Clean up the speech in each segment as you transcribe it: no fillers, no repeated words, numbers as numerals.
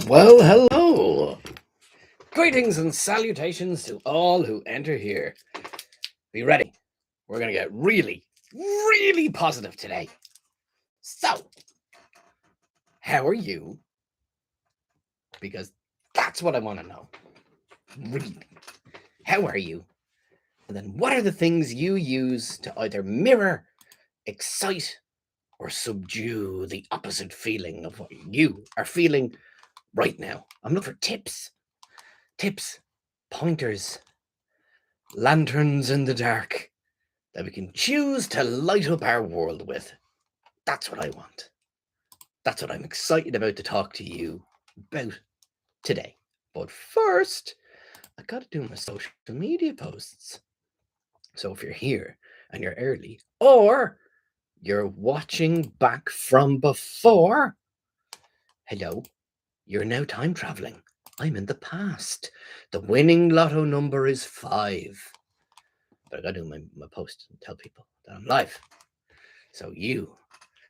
Well, hello. Greetings and salutations to all who enter here. Be ready. We're going to get really, really positive today. So, how are you? Because that's what I want to know. Really. How are you? And then what are the things you use to either mirror, excite, or subdue the opposite feeling of what you are feeling right now? I'm looking for tips, pointers, lanterns in the dark that we can choose to light up our world with. That's what I want. That's what I'm excited about to talk to you about today. But first, I got to do my social media posts. So if you're here and you're early, or you're watching back from before, hello, you're now time traveling. I'm in the past. The winning lotto number is 5. But I got to do my post and tell people that I'm live. So you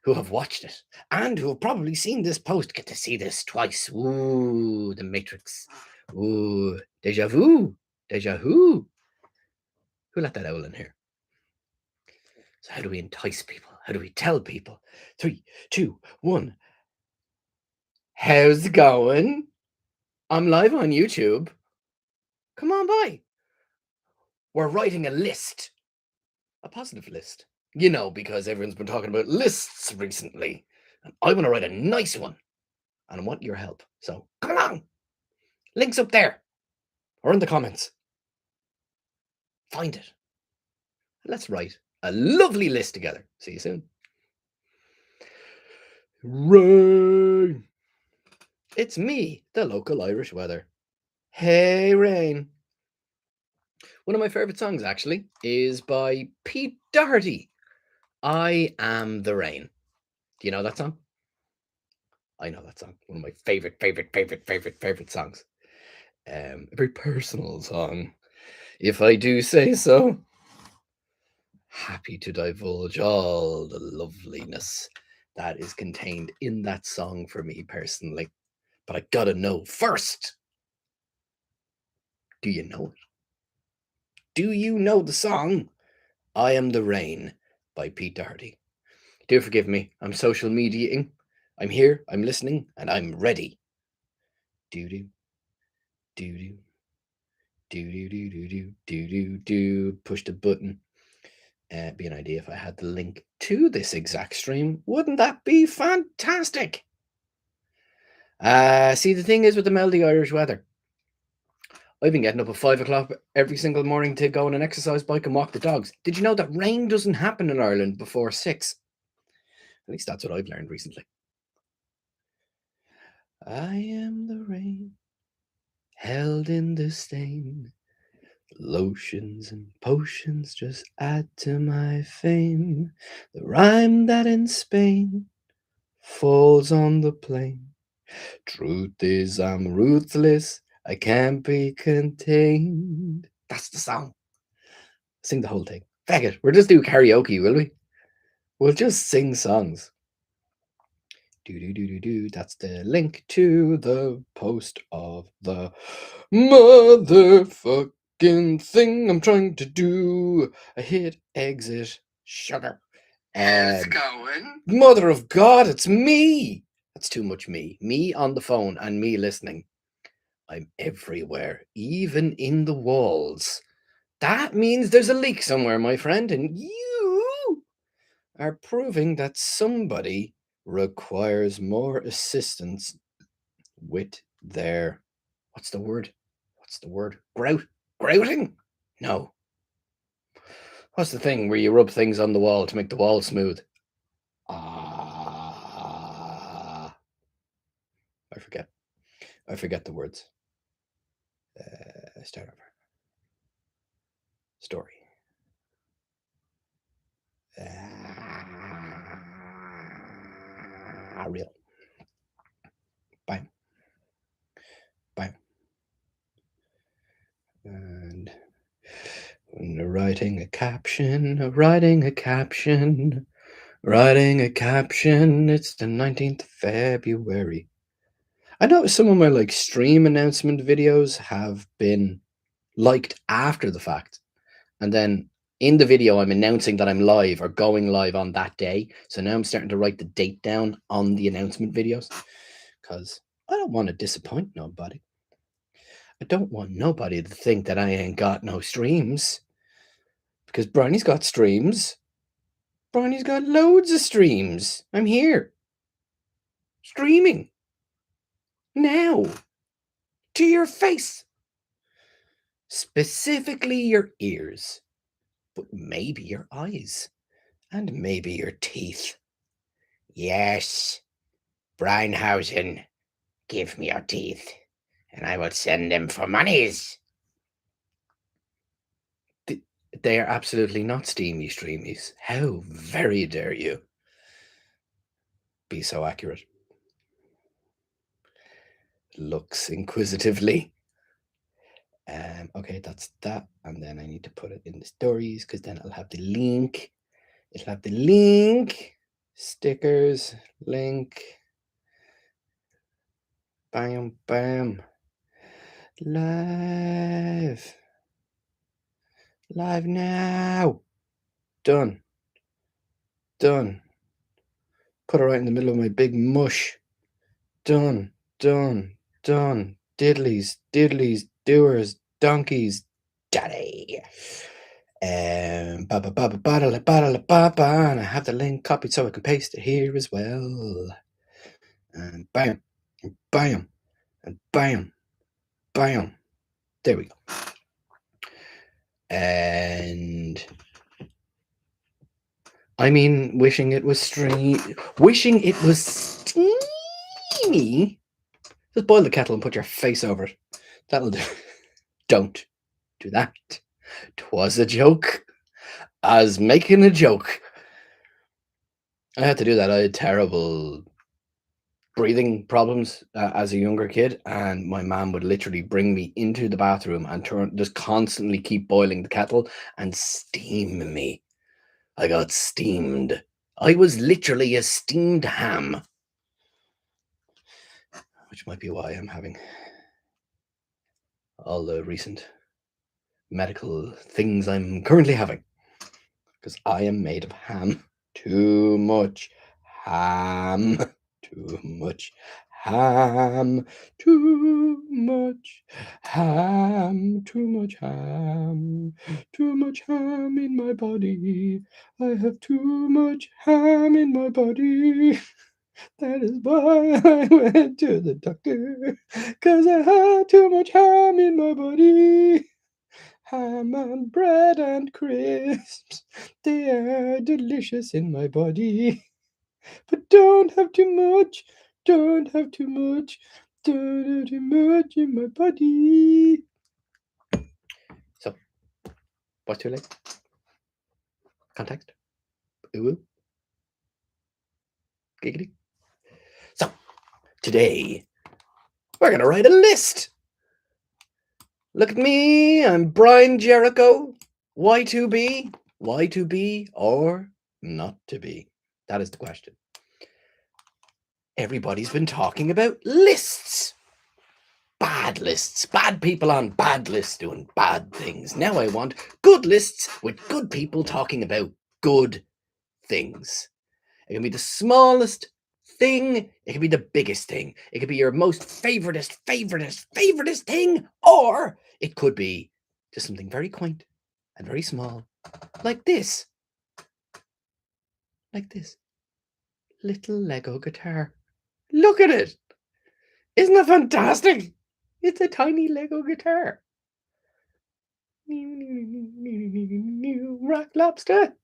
who have watched it and who have probably seen this post get to see this twice. Ooh, the Matrix. Ooh, deja vu. Deja vu. Who let that owl in here? So how do we entice people? How do we tell people? 3, 2, 1. How's it going? I'm live on YouTube. Come on by. We're writing a list. A positive list. You know, because everyone's been talking about lists recently. And I want to write a nice one. And I want your help. So come along. Links up there. Or in the comments. Find it. Let's write a lovely list together. See you soon. Rain. It's me, the local Irish weather. Hey, Rain. One of my favourite songs, actually, is by Pete Doherty. I Am the Rain. Do you know that song? I know that song. One of my favorite songs. A very personal song, if I do say so. Happy to divulge all the loveliness that is contained in that song for me personally. But I gotta know first. Do you know it? Do you know the song I Am the Rain by Pete Doherty? Do forgive me. I'm social mediating. I'm here, I'm listening, and I'm ready. Do-do. Do-do. Do-do-do-do-do-do-do-do. Push the button. Be an idea if I had the link to this exact stream. Wouldn't that be fantastic? See, the thing is with the melody Irish weather, I've been getting up at 5 o'clock every single morning to go on an exercise bike and walk the dogs. Did you know that rain doesn't happen in Ireland before 6? At least that's what I've learned recently. I am the rain, held in disdain. Lotions and potions just add to my fame. The rhyme that in Spain falls on the plain. Truth is, I'm ruthless. I can't be contained. That's the song. Sing the whole thing. Feck it. We'll just do karaoke, will we? We'll just sing songs. Do. That's the link to the post of the motherfucking thing I'm trying to do. I hit exit. Sugar. How's it going? Mother of God, it's me. That's too much me. Me on the phone and me listening. I'm everywhere, even in the walls. That means there's a leak somewhere, my friend, and you are proving that somebody requires more assistance with their what's the word? Grouting? No. What's the thing where you rub things on the wall to make the wall smooth? I forget the words. Start over. Story. Real. Bye. And writing a caption, it's the 19th of February. I noticed some of my like stream announcement videos have been liked after the fact, and then in the video I'm announcing that I'm live or going live on that day. So now I'm starting to write the date down on the announcement videos because I don't want to disappoint nobody. I don't want nobody to think that I ain't got no streams, because Bryony's got streams. Bryony's got loads of streams. I'm here streaming now to your face, specifically your ears, but maybe your eyes and maybe your teeth. Yes, Breinhausen, give me your teeth and I will send them for monies. They are absolutely not steamy streamies. How very dare you be so accurate? Looks inquisitively. Okay, that's that. And then I need to put it in the stories because then I'll have the link. It'll have the link. Stickers, link. Bam, bam. Live. Live now. Done. Done. Put it right in the middle of my big mush. Done. Done. Done. Diddlies, diddlies, doers, donkeys, daddy. And I have the link copied so I can paste it here as well. And bam, and bam, and bam, bam. There we go. And I mean, wishing it was steamy. Just boil the kettle and put your face over it. That'll do. Don't do that. 'Twas a joke. I was making a joke. I had to do that. I had terrible breathing problems as a younger kid, and my mom would literally bring me into the bathroom and just constantly keep boiling the kettle and steam me. I got steamed. I was literally a steamed ham, which might be why I'm having all the recent medical things I'm currently having, because I am made of ham. Too much ham. Too much ham. Too much ham. Too much ham. Too much ham in my body. I have too much ham in my body. That is why I went to the doctor, 'cause I had too much ham in my body. Ham and bread and crisps, they are delicious in my body. But don't have too much, don't have too much, don't have too much in my body. So, what's too late? Context? Ooh. Giggity. So, today, we're going to write a list. Look at me, I'm Brian Jericho. Why to be? Why to be or not to be? That is the question. Everybody's been talking about lists. Bad lists. Bad people on bad lists doing bad things. Now I want good lists with good people talking about good things. It can be the smallest thing. It can be the biggest thing. It could be your most favoritist thing, or it could be just something very quaint and very small, like this. Like this. Little Lego guitar. Look at it. Isn't that fantastic? It's a tiny Lego guitar. Rock lobster.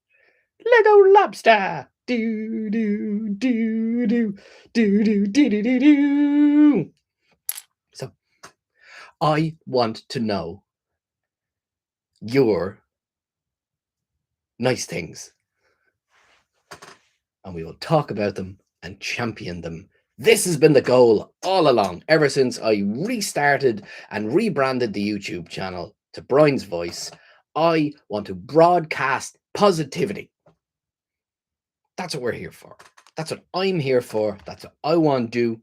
Lego lobster. Do do do do do do do do do do. So, I want to know your nice things, and we will talk about them and champion them. This has been the goal all along, ever since I restarted and rebranded the YouTube channel to Brian's Voice. I want to broadcast positivity. That's what we're here for. That's what I'm here for. That's what I want to do.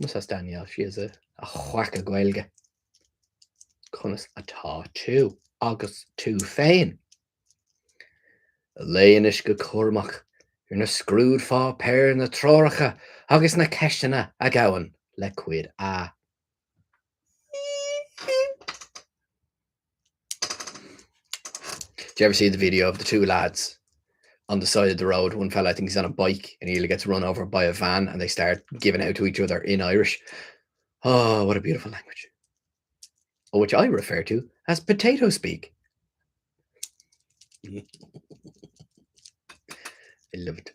Musas Danielle, she is a whack a Gaelge. Cunas atá tú, agus tú féin. Léanis go cormach, na scrúd fá péir na tróracha, agus na ceistena a gawan le cuid a. Did you ever see the video of the two lads on the side of the road? One fella, I think he's on a bike, and he gets run over by a van, and they start giving out to each other in Irish. Oh, what a beautiful language. Which I refer to as potato speak. I love it.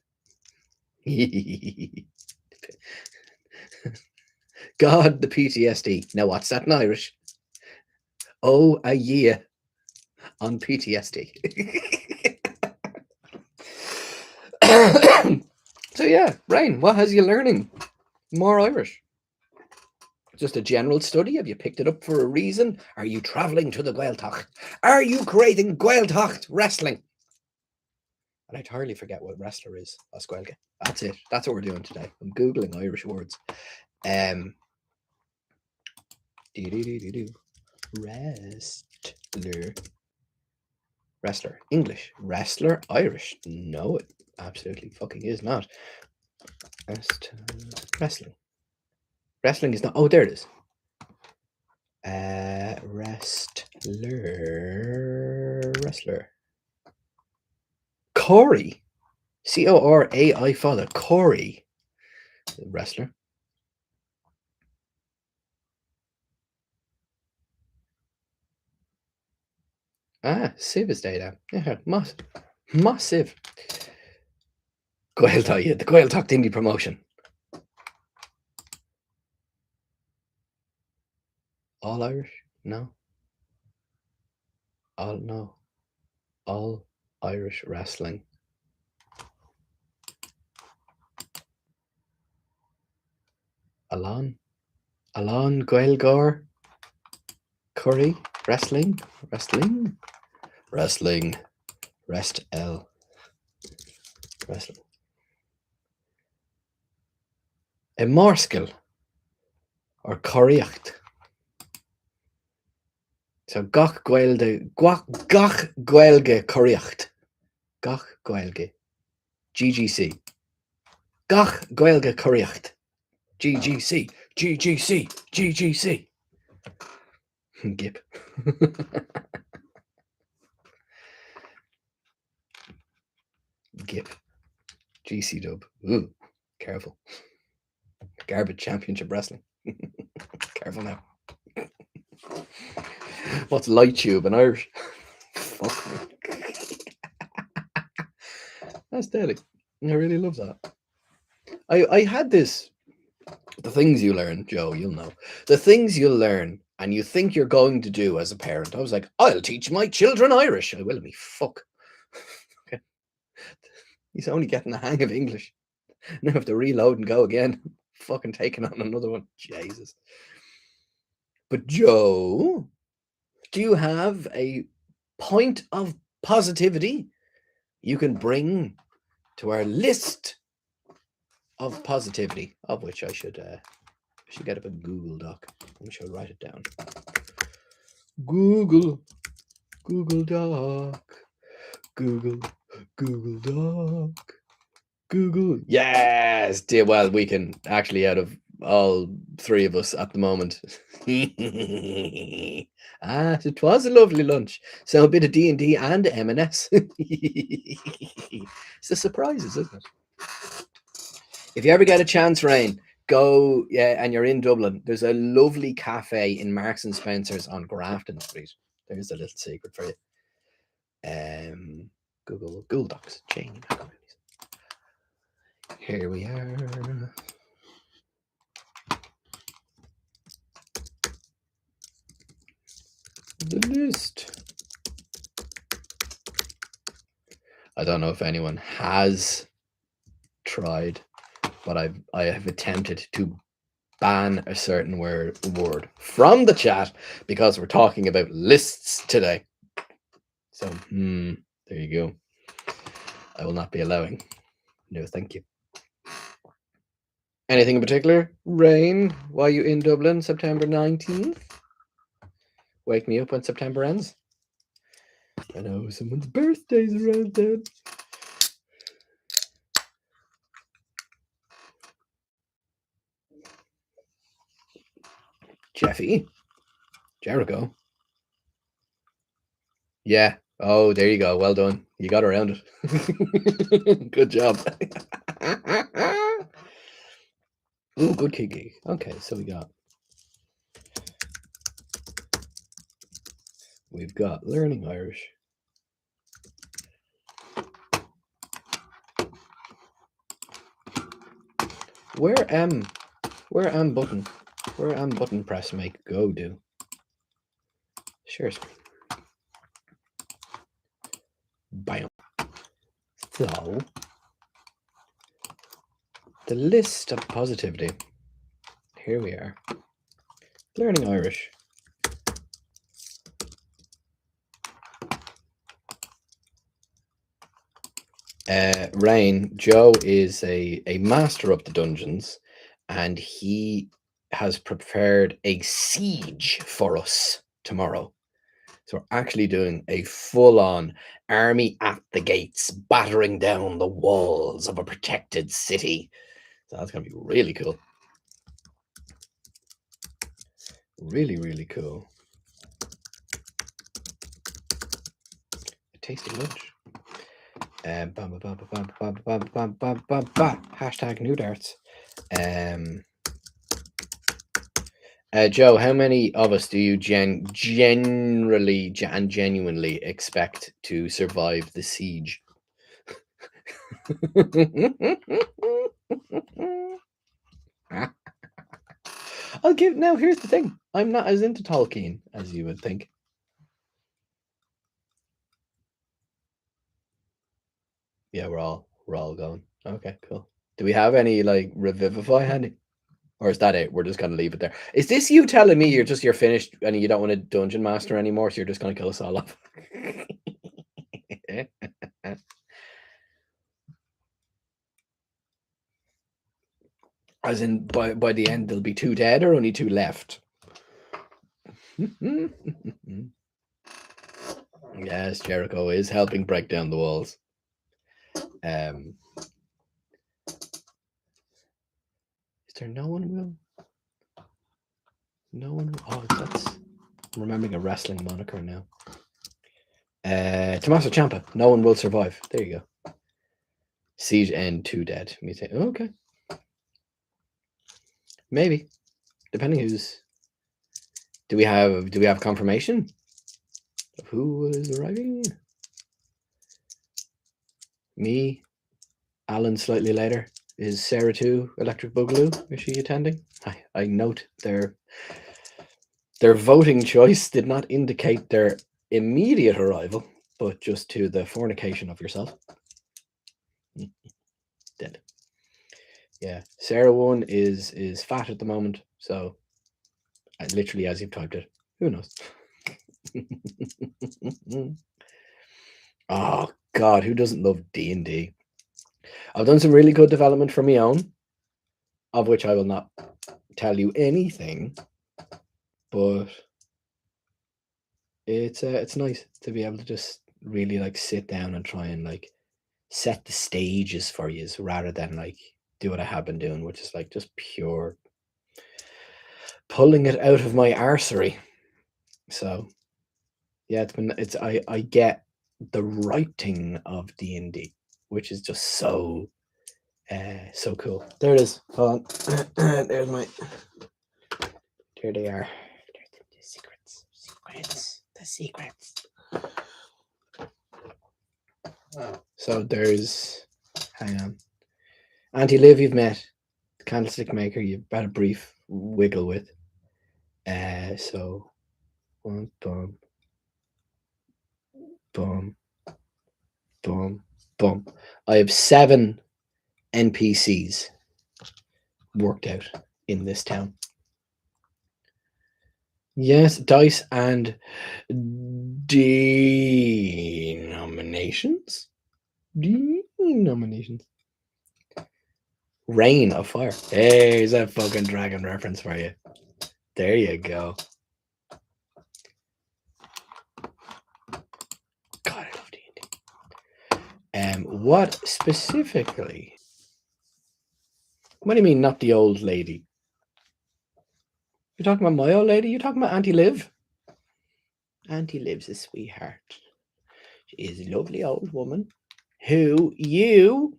God, the PTSD. Now, what's that in Irish? Oh, a year on PTSD. So yeah, Rain, what has you learning more Irish? Just a general study? Have you picked it up for a reason? Are you travelling to the Gaeltacht? Are you creating Gaeltacht wrestling? And I entirely forget what wrestler is. Oscuelga. That's it. That's what we're doing today. I'm Googling Irish words. Wrestler. English. Wrestler. Irish. No, it absolutely fucking is not. Wrestling. Wrestling is not. Oh, there it is. Wrestler. Corey. Corai father. Corey. Wrestler. Civ is data. Yeah, massive. Gaeltacht, the Gaeltacht indie promotion. All Irish? No. All Irish wrestling. Alon Gaelgor Curry wrestling. Rest L. Wrestling. A Morskill or Corriocht. So Gach Gaelge Corriocht. Gach Gaelge. GGC. Gach Gaelge Corriocht. GGC. Gip. Gip. GC dub. Ooh, careful. Garbage Championship Wrestling. Careful now. What's light tube in Irish? Fuck. That's deadly. I really love that. I had this. The things you learn, Joe, you'll know. The things you'll learn and you think you're going to do as a parent. I was like, I'll teach my children Irish. I will me. Fuck. Okay. He's only getting the hang of English. Now I have to reload and go again. Fucking taking on another one. Jesus. But Joe, do you have a point of positivity you can bring to our list of positivity, of which I should get up a Google Doc. I should write it down. Google Doc. Google Doc. Google. Yes, dear. Well, we can actually, out of all three of us at the moment. It was a lovely lunch. So a bit of D&D and M&S. It's the surprises, isn't it? If you ever get a chance, Rain, go, and you're in Dublin, there's a lovely cafe in Marks and Spencer's on Grafton Street. There's a little secret for you. Google Docs. Jane. Here we are. The list. I don't know if anyone has tried, but I have attempted to ban a certain word from the chat because we're talking about lists today. So, there you go. I will not be allowing. No, thank you. Anything in particular? Rain, while you in Dublin, September 19th? Wake me up when September ends. I know someone's birthday's around then. Jeffy. Jericho. Yeah. Oh, there you go. Well done. You got around it. Good job. Ooh, good Kiki. Okay, so we've got learning Irish. Where button press make go do? Share screen. Bam. So the list of positivity. Here we are. Learning Irish. Rain, Joe is a master of the dungeons, and he has prepared a siege for us tomorrow. So we're actually doing a full-on army at the gates, battering down the walls of a protected city. So that's going to be really cool. Really, really cool. A tasty lunch. Hashtag new darts. Joe, how many of us do you generally and genuinely expect to survive the siege? Now here's the thing. I'm not as into Tolkien as you would think. Yeah, we're all going. Okay, cool. Do we have any like Revivify handy? Or is that it? We're just gonna leave it there. Is this you telling me you're finished and you don't want a dungeon master anymore, so you're just gonna kill us all off? As in by the end there'll be 2 dead or only 2 left? Yes, Jericho is helping break down the walls. Is there no one will? No one will? Oh, that's... I'm remembering a wrestling moniker now. Tommaso Ciampa. No one will survive. There you go. Siege end, 2 dead. Me say, okay. Maybe. Depending who's... Do we have confirmation of who is arriving? Me, Alan slightly later. Is Sarah too Electric Boogaloo? Is she attending? I note their voting choice did not indicate their immediate arrival, but just to the fornication of yourself. Dead. Yeah, Sarah 1 is fat at the moment, so literally as you've typed it, who knows? Oh God, who doesn't love D&D? I've done some really good development for my own, of which I will not tell you anything, but it's nice to be able to just really like sit down and try and like set the stages for you rather than like do what I have been doing, which is like just pure pulling it out of my arsery. So yeah, I get the writing of D&D, which is just so cool. There it is. Hold on. There's my... There they are. The secrets. The secrets. So there's... Hang on. Auntie Liv, you've met. The candlestick maker, you've had a brief wiggle with. So... Boom, boom. Boom. Boom. Boom. I have 7 NPCs worked out in this town. Yes, dice and denominations. Denominations. Rain of Fire. There's a fucking dragon reference for you. There you go. God, I love D&D. What specifically? What do you mean, not the old lady? You're talking about my old lady? You're talking about Auntie Liv? Auntie Liv's a sweetheart. She is a lovely old woman who you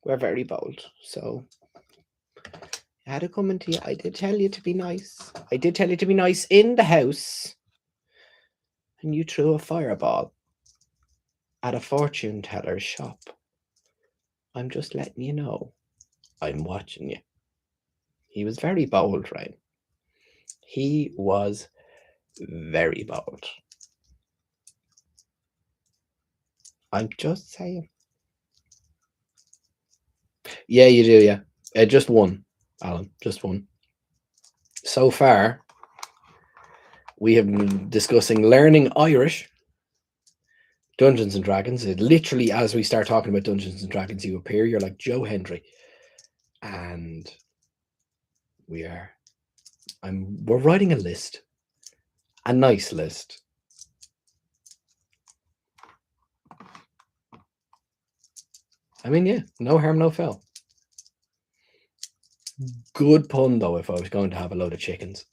were very bold. So I had to come into you. I did tell you to be nice. I did tell you to be nice in the house. And you threw a fireball at a fortune teller's shop. I'm just letting you know. I'm watching you. He was very bold, right? He was very bold. I'm just saying. Yeah, you do, yeah. Just one, Alan. Just one. So far, we have been discussing learning Irish, Dungeons and Dragons. Literally, as we start talking about Dungeons and Dragons, you appear. You're like Joe Hendry. And we're writing a list. A nice list. I mean, yeah, no harm, no foul. Good pun, though, if I was going to have a load of chickens.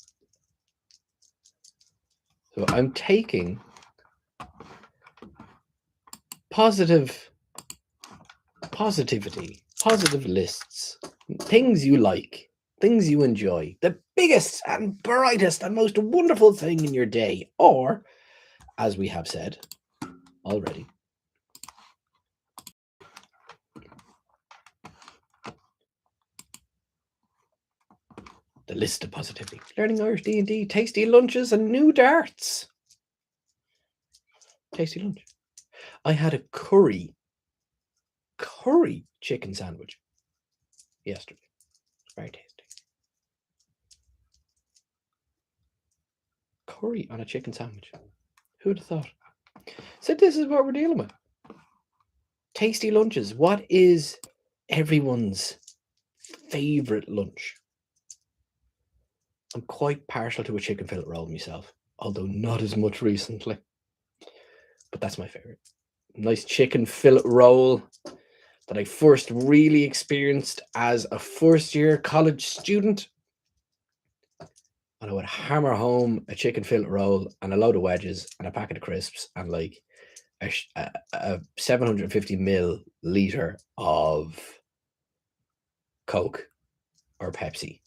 So I'm taking positivity, positive lists, things you like, things you enjoy, the biggest and brightest and most wonderful thing in your day, or, as we have said already, the list of positivity. Learning Irish D&D, tasty lunches and new darts. Tasty lunch. I had a curry chicken sandwich yesterday. Very tasty. Curry on a chicken sandwich. Who'd have thought? So this is what we're dealing with. Tasty lunches. What is everyone's favorite lunch? I'm quite partial to a chicken fillet roll myself, although not as much recently. But that's my favorite. Nice chicken fillet roll that I first really experienced as a first-year college student. And I would hammer home a chicken fillet roll and a load of wedges and a packet of crisps and like a 750 milliliter of Coke or Pepsi,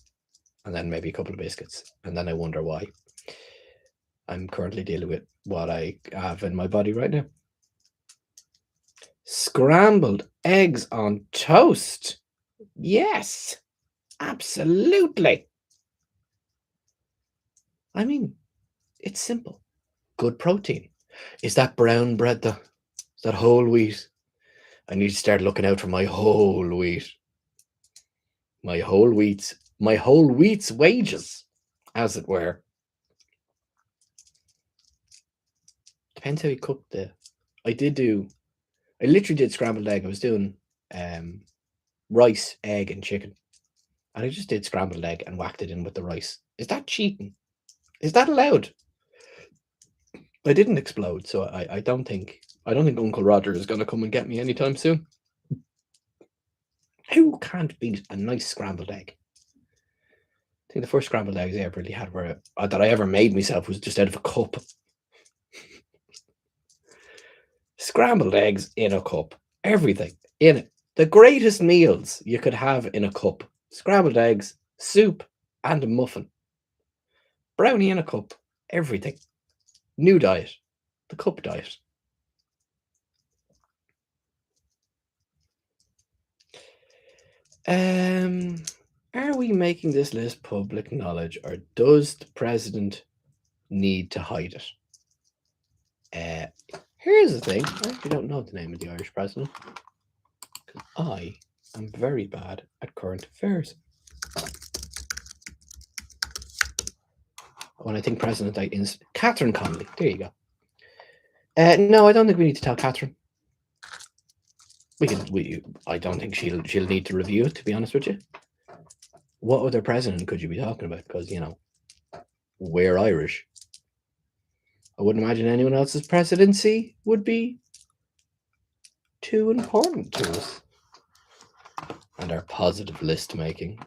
and then maybe a couple of biscuits. And then I wonder why I'm currently dealing with what I have in my body right now. Scrambled eggs on toast. Yes, absolutely. I mean, it's simple. Good protein. Is that brown bread though? Is that whole wheat? I need to start looking out for my whole wheat. My whole wheat's wages, as it were. Depends how you cook the. I literally did scrambled egg. I was doing rice, egg, and chicken. And I just did scrambled egg and whacked it in with the rice. Is that cheating? Is that allowed? I didn't explode, so I don't think Uncle Roger is going to come and get me anytime soon. Who can't beat a nice scrambled egg? I think the first scrambled eggs I ever really had that I ever made myself was just out of a cup. Scrambled eggs in a cup. Everything in it. The greatest meals you could have in a cup. Scrambled eggs, soup, and a muffin. Brownie in a cup. Everything. New diet. The cup diet. Are we making this list public knowledge, or does the president need to hide it? Here's the thing. I actually don't know the name of the Irish president, because I am very bad at current affairs. When I think president, Catherine Connolly. There you go. No, I don't think we need to tell Catherine. I don't think she'll need to review it, to be honest with you. What other president could you be talking about? Because, we're Irish. I wouldn't imagine anyone else's presidency would be too important to us. And our positive list making.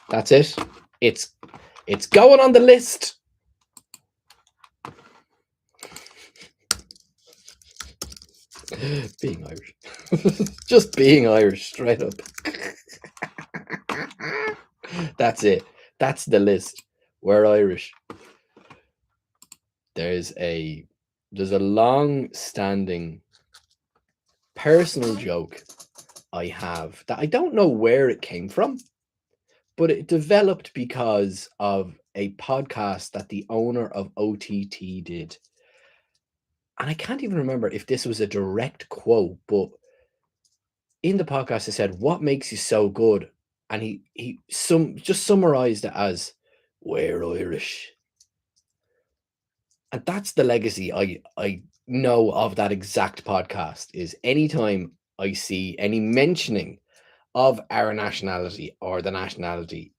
That's it. It's going on the list. Being Irish. Just being Irish, straight up. That's it. That's the list. We're Irish. There's a long-standing personal joke I have that I don't know where it came from, but it developed because of a podcast that the owner of OTT did. And I can't even remember if this was a direct quote, but in the podcast, it said, "What makes you so good?" And he just summarized it as, "We're Irish." And that's the legacy I know of that exact podcast, is anytime I see any mentioning of our nationality or the nationality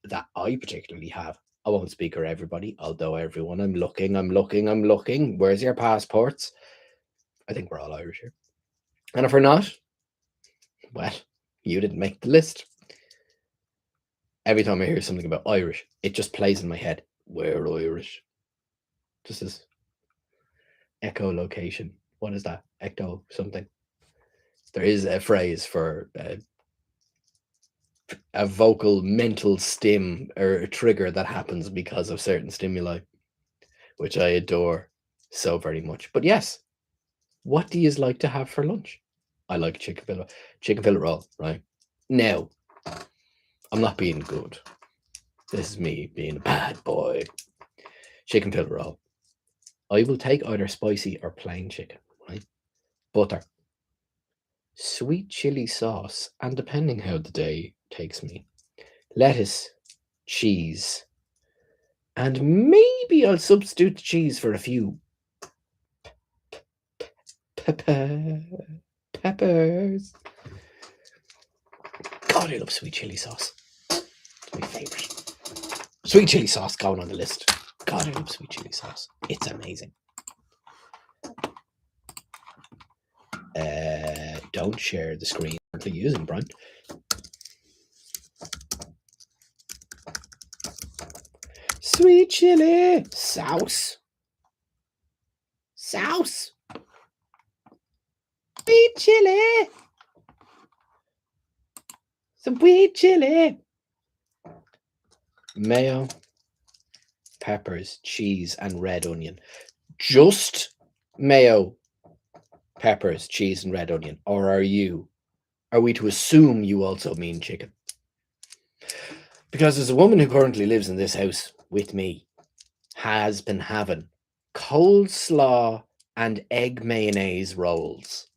that I particularly have, I won't speak for everybody, although everyone, I'm looking. Where's your passports? I think we're all Irish here. And if we're not, well, you didn't make the list. Every time I hear something about Irish, it just plays in my head. We're Irish. Just as echolocation. What is that? Ecto something. There is a phrase for a vocal mental stim or a trigger that happens because of certain stimuli, which I adore so very much. But yes, what do you like to have for lunch? I like chicken fillet roll, right? Now, I'm not being good. This is me being a bad boy. Chicken fillet roll. I will take either spicy or plain chicken, right? Butter, sweet chili sauce, and depending how the day takes me, lettuce, cheese, and maybe I'll substitute the cheese for a few peppers. God, I love sweet chili sauce. It's my favorite. Sweet chili sauce going on the list. God, I love sweet chili sauce. It's amazing. Don't share the screen currently using, Brian. Sweet chili sauce. Sauce. Sweet chili. Sweet chili. Mayo, peppers, cheese, and red onion. Just mayo, peppers, cheese, and red onion. Or are we to assume you also mean chicken? Because there's a woman who currently lives in this house with me, has been having coleslaw and egg mayonnaise rolls.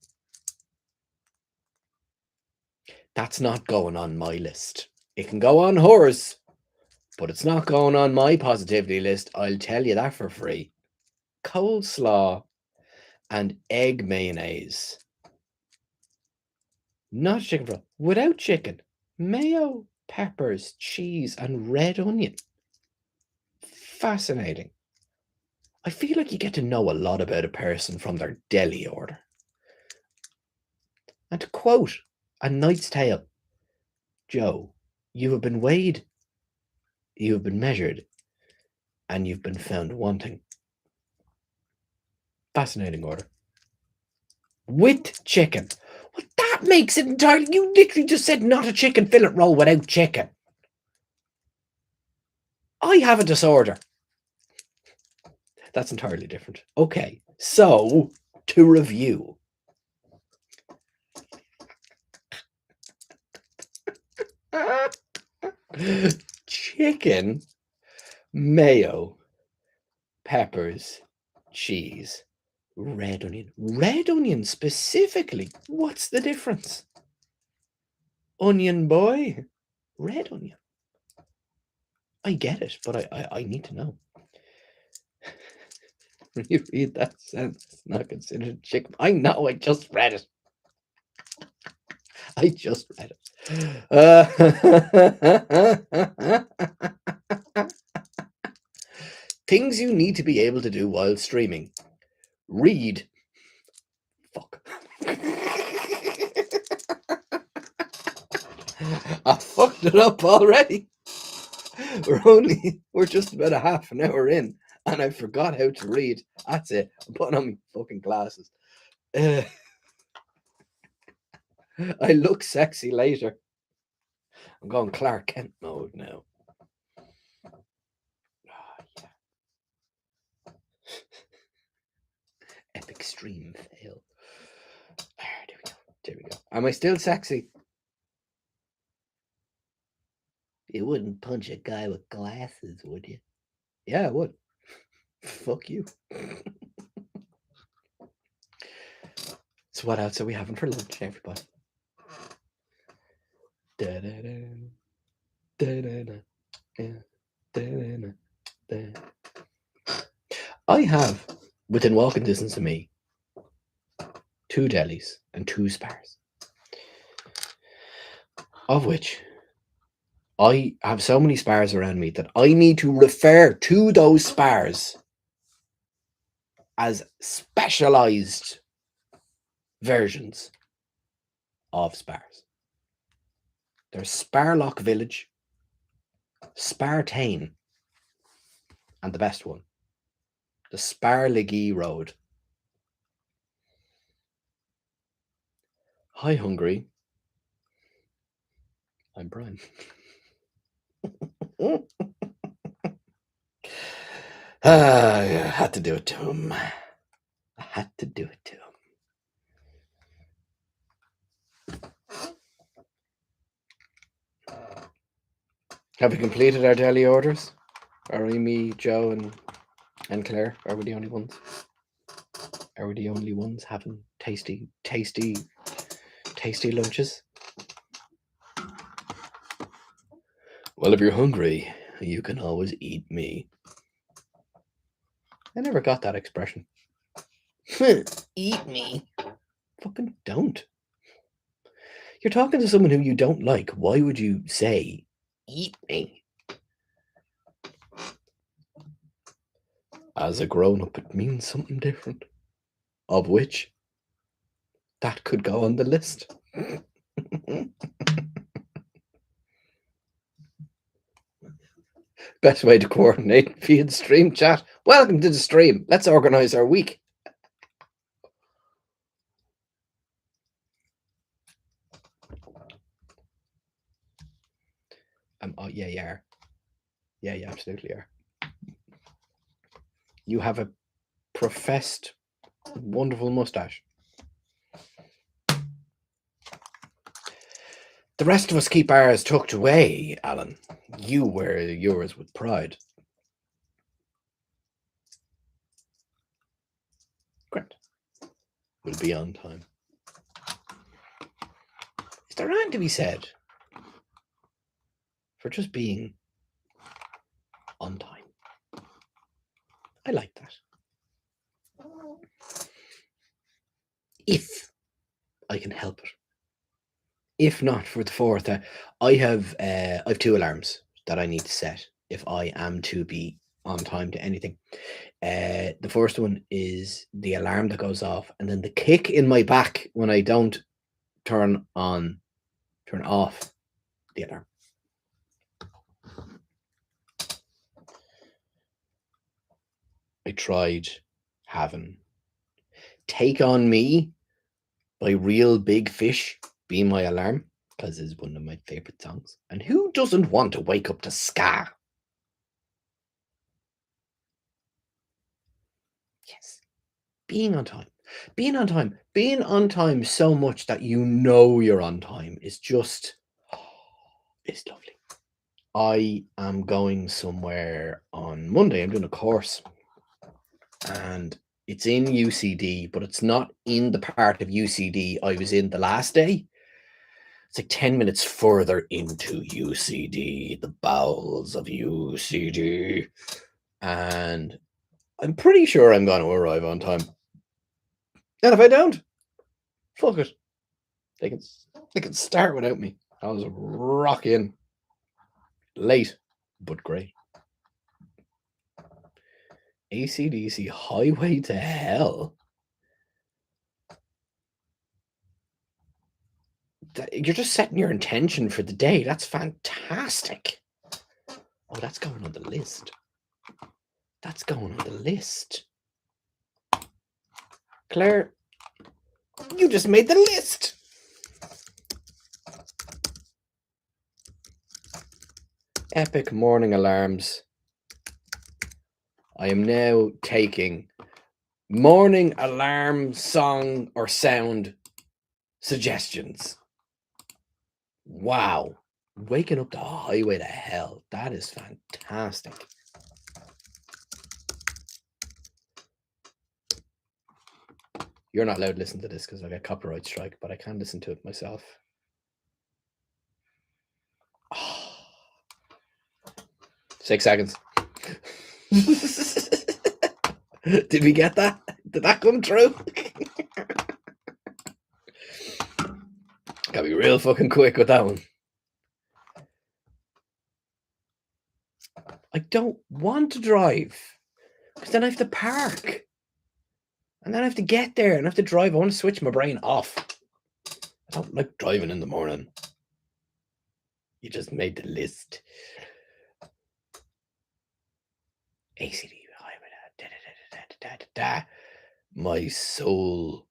That's not going on my list. It can go on hers, but it's not going on my positivity list. I'll tell you that for free. Coleslaw and egg mayonnaise. Not chicken roll. Without chicken. Mayo, peppers, cheese, and red onion. Fascinating. I feel like you get to know a lot about a person from their deli order. And to quote A Knight's Tale, Joe, you have been weighed, you have been measured, and you've been found wanting. Fascinating order. With chicken. Well, that makes it entirely... You literally just said not a chicken fillet roll without chicken. I have a disorder. That's entirely different. Okay, so to review. Chicken, mayo, peppers, cheese, red onion. Red onion specifically. What's the difference? Onion boy, red onion. I get it, but I need to know. You read that sentence, it's not considered chicken. I know, I just read it. I just read it. Things you need to be able to do while streaming. Read. Fuck. I fucked it up already. We're just about a half an hour in, and I forgot how to read. That's it. I'm putting on my fucking glasses. I look sexy later. I'm going Clark Kent mode now. Oh, yeah. Epic stream fail. There we go. There we go. Am I still sexy? You wouldn't punch a guy with glasses, would you? Yeah, I would. Fuck you. So what else are we having for lunch, everybody? I have, within walking distance of me, 2 delis and 2 spars, of which I have so many spars around me that I need to refer to those spars as specialized versions of spars. There's Sparlock Village, Spartane, and the best one, the Sparliggy Road. Hi, Hungary. I'm Brian. I had to do it to him. I had to do it to him. Have we completed our daily orders? Are we, me, Joe, and Claire? Are we the only ones? Are we the only ones having tasty lunches? Well, if you're hungry, you can always eat me. I never got that expression. Eat me. Fucking don't. You're talking to someone who you don't like. Why would you say, eat me? As a grown-up, it means something different. Of which, that could go on the list. Best way to coordinate via stream chat. Welcome to the stream. Let's organize our week. Oh, yeah, you are. Yeah, you absolutely are. You have a professed wonderful mustache. The rest of us keep ours tucked away, Alan. You wear yours with pride. Great. We'll be on time. Is there anything to be said for just being on time? I like that. If I can help it. If not for the 4th, I have 2 alarms that I need to set if I am to be on time to anything. The first one is the alarm that goes off, and then the kick in my back when I don't turn off the alarm. I tried having Take On Me by Real Big Fish be my alarm, because it's one of my favorite songs. And who doesn't want to wake up to ska? Yes. Being on time. Being on time. Being on time so much that you know you're on time is just, it's lovely. I am going somewhere on Monday. I'm doing a course. And it's in UCD, but it's not in the part of UCD I was in the last day. It's like 10 minutes further into UCD, the bowels of UCD. And I'm pretty sure I'm going to arrive on time. And if I don't, fuck it. They can start without me. I was rocking late, but great. AC/DC Highway to Hell. You're just setting your intention for the day. That's fantastic. Oh, that's going on the list. That's going on the list. Claire, you just made the list. Epic morning alarms. I am now taking morning alarm song or sound suggestions. Wow. Waking up the highway to hell. That is fantastic. You're not allowed to listen to this because I got copyright strike, but I can listen to it myself. Oh. 6 seconds. Did we get that? Did that come true? Gotta be real fucking quick with that one. I don't want to drive because then I have to park. And then I have to get there and I have to drive. I want to switch my brain off. I don't like driving in the morning. You just made the list. ACD. My soul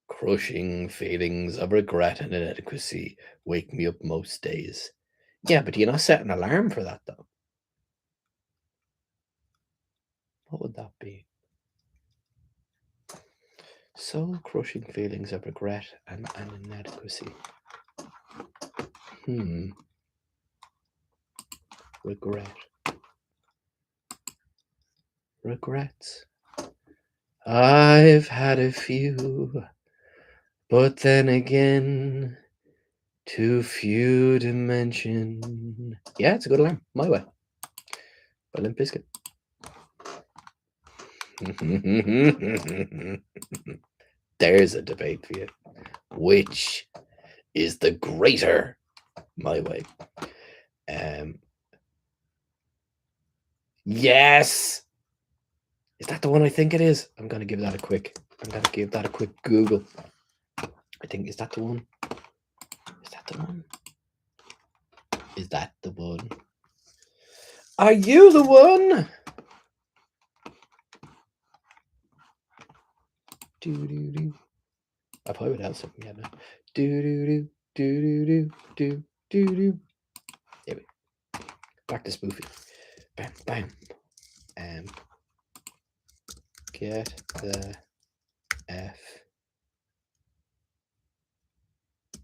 crushing feelings of regret and inadequacy wake me up most days. Yeah, but do you not set an alarm for that though? What would that be? Soul crushing feelings of regret and inadequacy. Regret. Regrets. I've had a few, but then again, too few to mention. Yeah, it's a good alarm. My Way by Limp Bizkit. There's a debate for you. Which is the greater My Way? Yes. Is that the one I think it is? I'm gonna give that a quick Google. I think, is that the one? Is that the one? Is that the one? Are you the one? Do. I probably would have something yet now. Do. There we go. Back to spoofy. Bam, bam. Get the F.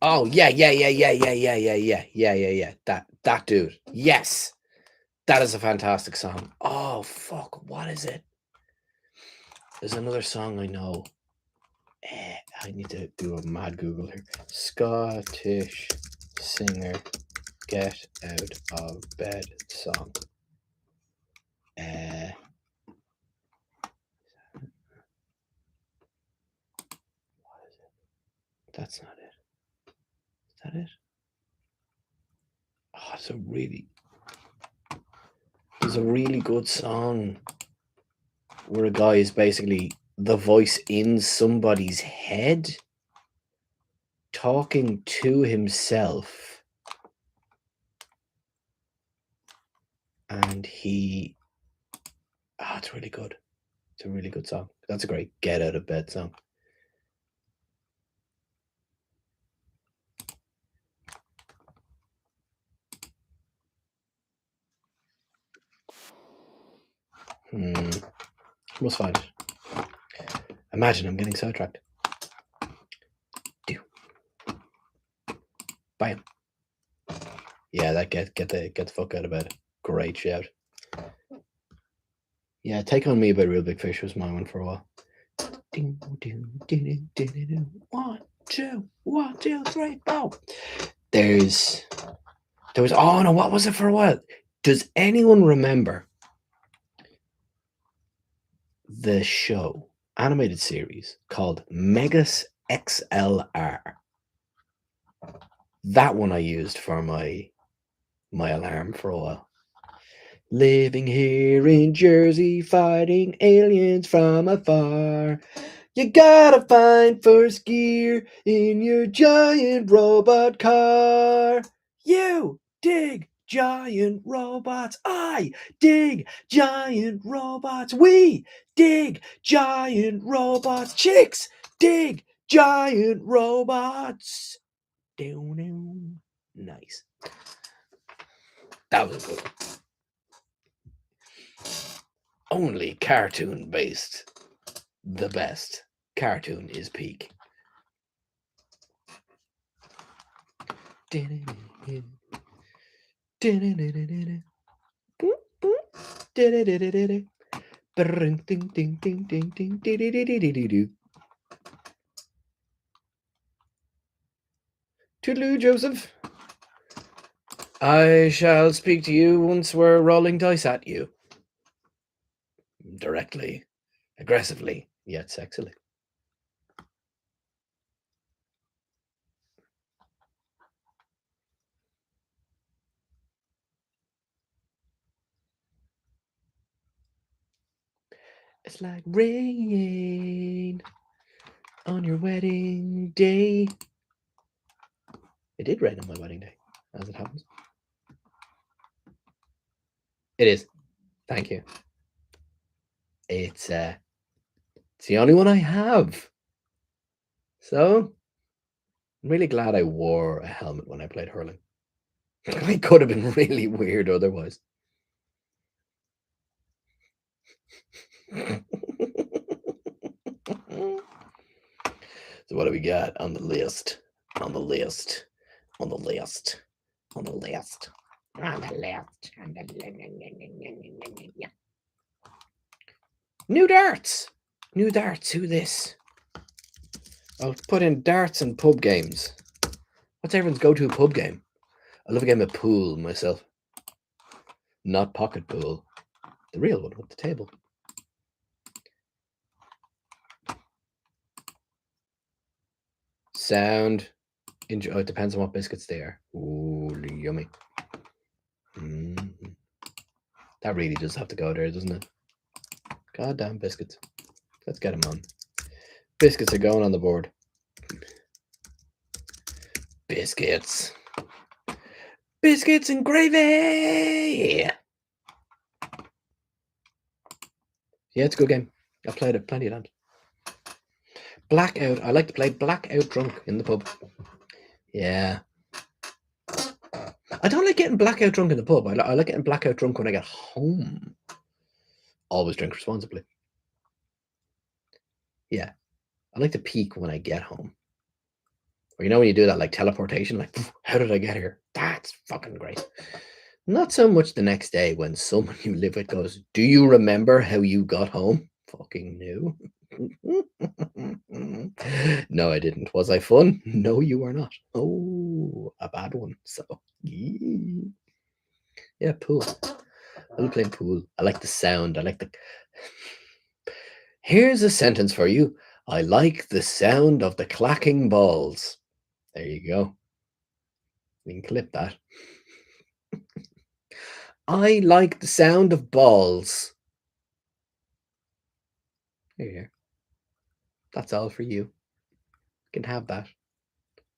Oh yeah. That dude. Yes. That is a fantastic song. Oh fuck, what is it? There's another song I know. I need to do a mad Google here. Scottish singer, Get Out of Bed song. What is it? That's not it. Is that it? Oh, it's a really good song where a guy is basically the voice in somebody's head talking to himself, and it's really good. It's a really good song. That's a great Get Out of Bed song. Must find it. Imagine I'm getting sidetracked. Bam. Yeah, that get the fuck out of bed. Great shout. Yeah, Take On Me by Real Big Fish was my one for a while. 1, 2, 3, 4. There was, oh no, what was it for a while? Does anyone remember the show, animated series called Megas XLR. That one I used for my alarm for a while. Living here in Jersey, fighting aliens from afar. You gotta find first gear in your giant robot car. You dig giant robots. I dig giant robots. We dig giant robots. Chicks dig giant robots. Down. Nice. That was good. Only cartoon based. The best. Cartoon is peak. Toodaloo, Joseph. I shall speak to you once we're rolling dice at you. Directly, aggressively, yet sexily. It's like rain on your wedding day. It did rain on my wedding day, as it happens. It is. Thank you. It's the only one I have. So I'm really glad I wore a helmet when I played hurling. It could have been really weird otherwise. So what do we got on the list? On the list. On the list. On the list. On the list. New darts. New darts. Who this? I'll put in darts and pub games. What's everyone's go-to pub game? I love a game of pool myself. Not pocket pool. The real one with the table. Sound. Enjoy. It depends on what biscuits they are. Ooh, yummy. That really does have to go there, doesn't it? Goddamn biscuits. Let's get them on. Biscuits are going on the board. Biscuits. Biscuits and gravy! Yeah, it's a good game. I've played it plenty of times. Blackout. I like to play Blackout drunk in the pub. Yeah. I don't like getting blackout drunk in the pub. I like getting blackout drunk when I get home. Always drink responsibly. Yeah. I like to peak when I get home. Or you know when you do that like teleportation, like, how did I get here? That's fucking great. Not so much the next day when someone you live with goes, do you remember how you got home? Fucking no. No, I didn't. Was I fun? No, you are not. Oh, a bad one. So, yeah, pool. I love playing pool. I like the sound. I like the... Here's a sentence for you. I like the sound of the clacking balls. There you go. We can clip that. I like the sound of balls. There you go. That's all for you. You can have that.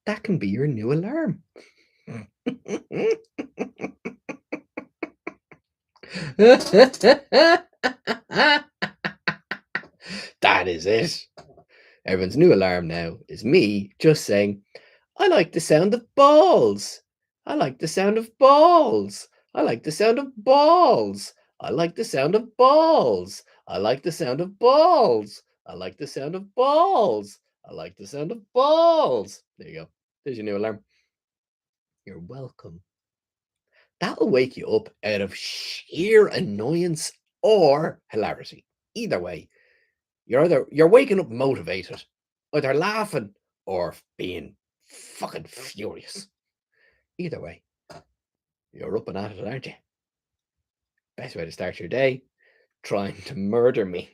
That can be your new alarm. That is it. Everyone's new alarm now is me just saying, I like the sound of balls. I like the sound of balls. I like the sound of balls. I like the sound of balls. I like the sound of balls. I like the sound of balls. I like the sound of balls. There you go. There's your new alarm. You're welcome. That'll wake you up out of sheer annoyance or hilarity. Either way, you're waking up motivated, either laughing or being fucking furious. Either way, you're up and at it, aren't you? Best way to start your day. trying to murder me.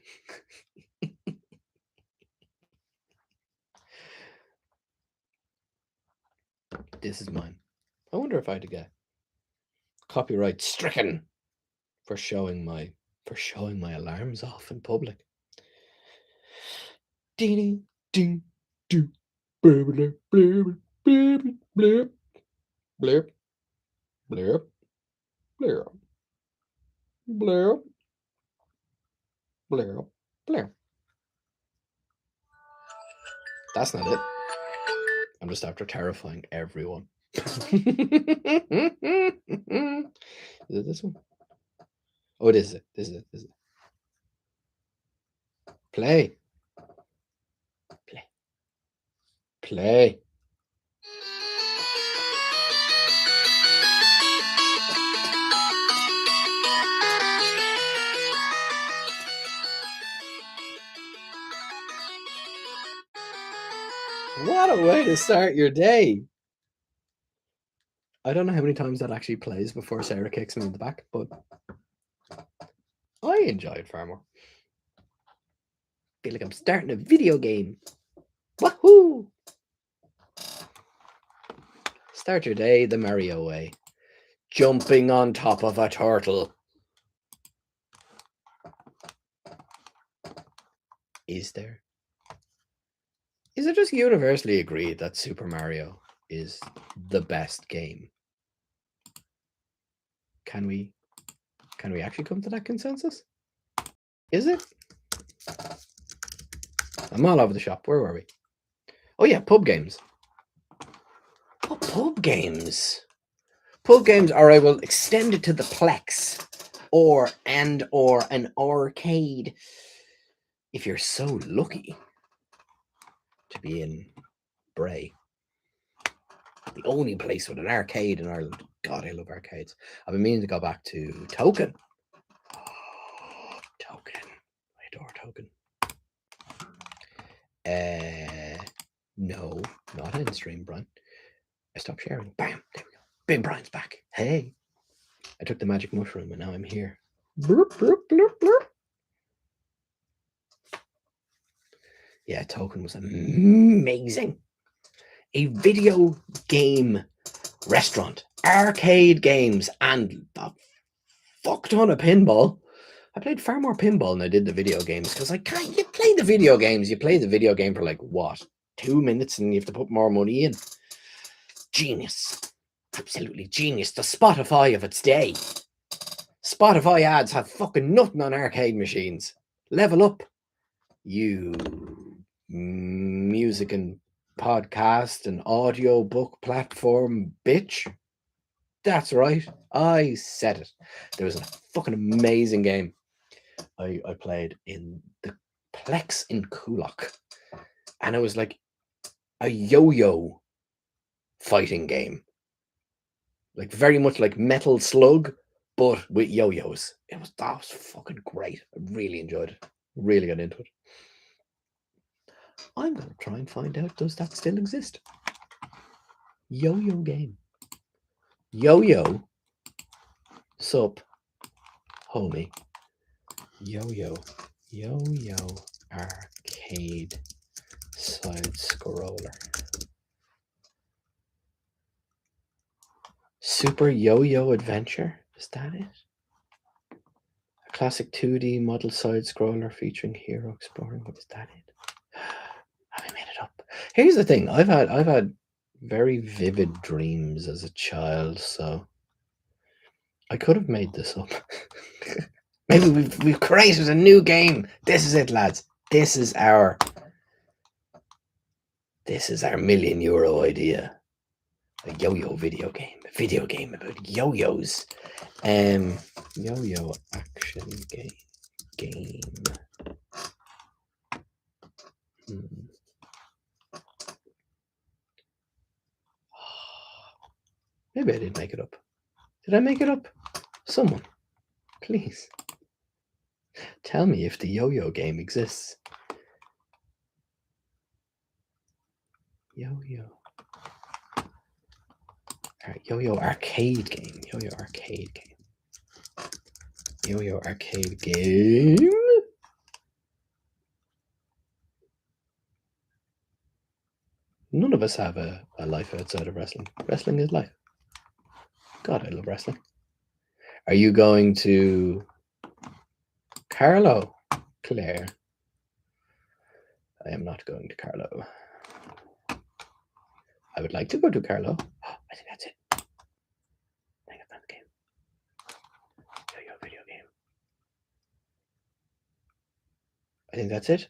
This is mine. I wonder if I had to get copyright stricken for showing my alarms off in public. Ding ding ding blurb blurb blurb blurb blurb blurb blurb blurb blurb blurb. That's not it. I'm just after terrifying everyone. Is it this one? Oh, it is it. This is it. This is it. Play. Play. Play. What a way to start your day. I don't know how many times that actually plays before Sarah kicks me in the back, but I enjoy it far more. Feel like I'm starting a video game. Wahoo! Start your day the Mario way. Jumping on top of a turtle. Is there? Is it just universally agreed that Super Mario is the best game? Can we actually come to that consensus? Is it? I'm all over the shop. Where were we? Oh yeah, pub games. Oh, pub games. Pub games, or I will extend it to the Plex or an arcade. If you're so lucky to be in Bray, the only place with an arcade in Ireland. God, I love arcades. I've been meaning to go back to Token. Oh, Token. I adore Token. No, not in stream, Brian. I stopped sharing. Bam, there we go. Big Brian's back. Hey. I took the magic mushroom and now I'm here. Bloop, bloop, bloop, bloop. Yeah, Token was amazing. A video game restaurant, arcade games, and a fuck ton of pinball. I played far more pinball than I did the video games because you play the video games. You play the video game for like what, 2 minutes, and you have to put more money in. Genius, absolutely genius. The Spotify of its day. Spotify ads have fucking nothing on arcade machines. Level up, you music and podcast and audio book platform bitch. That's right, I said it. There was a fucking amazing game I played in the Plex in Coolock, and it was like a yo-yo fighting game, like very much like Metal Slug but with yo-yos. That was fucking great. I really enjoyed it, really got into it. I'm gonna try and find out, does that still exist? Yo-yo game. Yo-yo sup homie. Yo-yo arcade side scroller. Super Yo-Yo Adventure, is that it? A classic 2D model side scroller featuring hero exploring. What is that it? Have I made it up? Here's the thing, I've had very vivid dreams as a child, so I could have made this up. Maybe we've created a new game. This is it, lads. This is our €1 million idea. A yo-yo video game. A video game about yo-yos. Yo-yo action game. Maybe I didn't make it up. Did I make it up? Someone, please tell me if the yo-yo game exists. Yo-yo arcade game. Yo-yo arcade game. Yo-Yo arcade game. None of us have a life outside of wrestling. Wrestling is life. God, I love wrestling. Are you going to Carlo? Claire. I am not going to Carlo. I would like to go to Carlo. I think that's it. I think I found the game. Yo-Yo video game. I think that's it.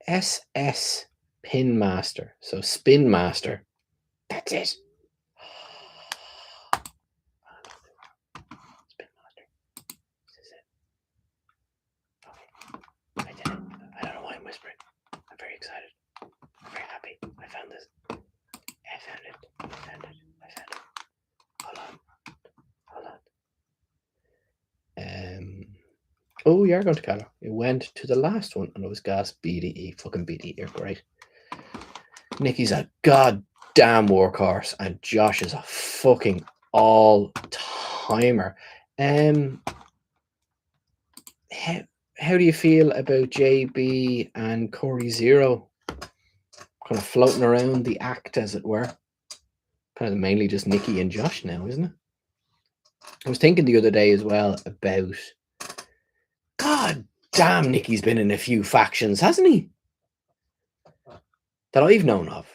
SS Pin Master. So Spin Master. That's it. Spin Master. This is it. Okay. I did it. I don't know why I'm whispering. I'm very excited. I'm very happy. I found this. I found it. I found it. I found it. Hold on. Hold on. Oh, you are going to Carlo. It went to the last one and it was gas BDE. Fucking BDE are great. Nikki's a goddamn workhorse and Josh is a fucking all-timer. How do you feel about JB and Corey Zero kind of floating around the act, as it were? Kind of mainly just Nikki and Josh now, isn't it? I was thinking the other day as well about, God damn, Nikki's been in a few factions, hasn't he? That I've known of.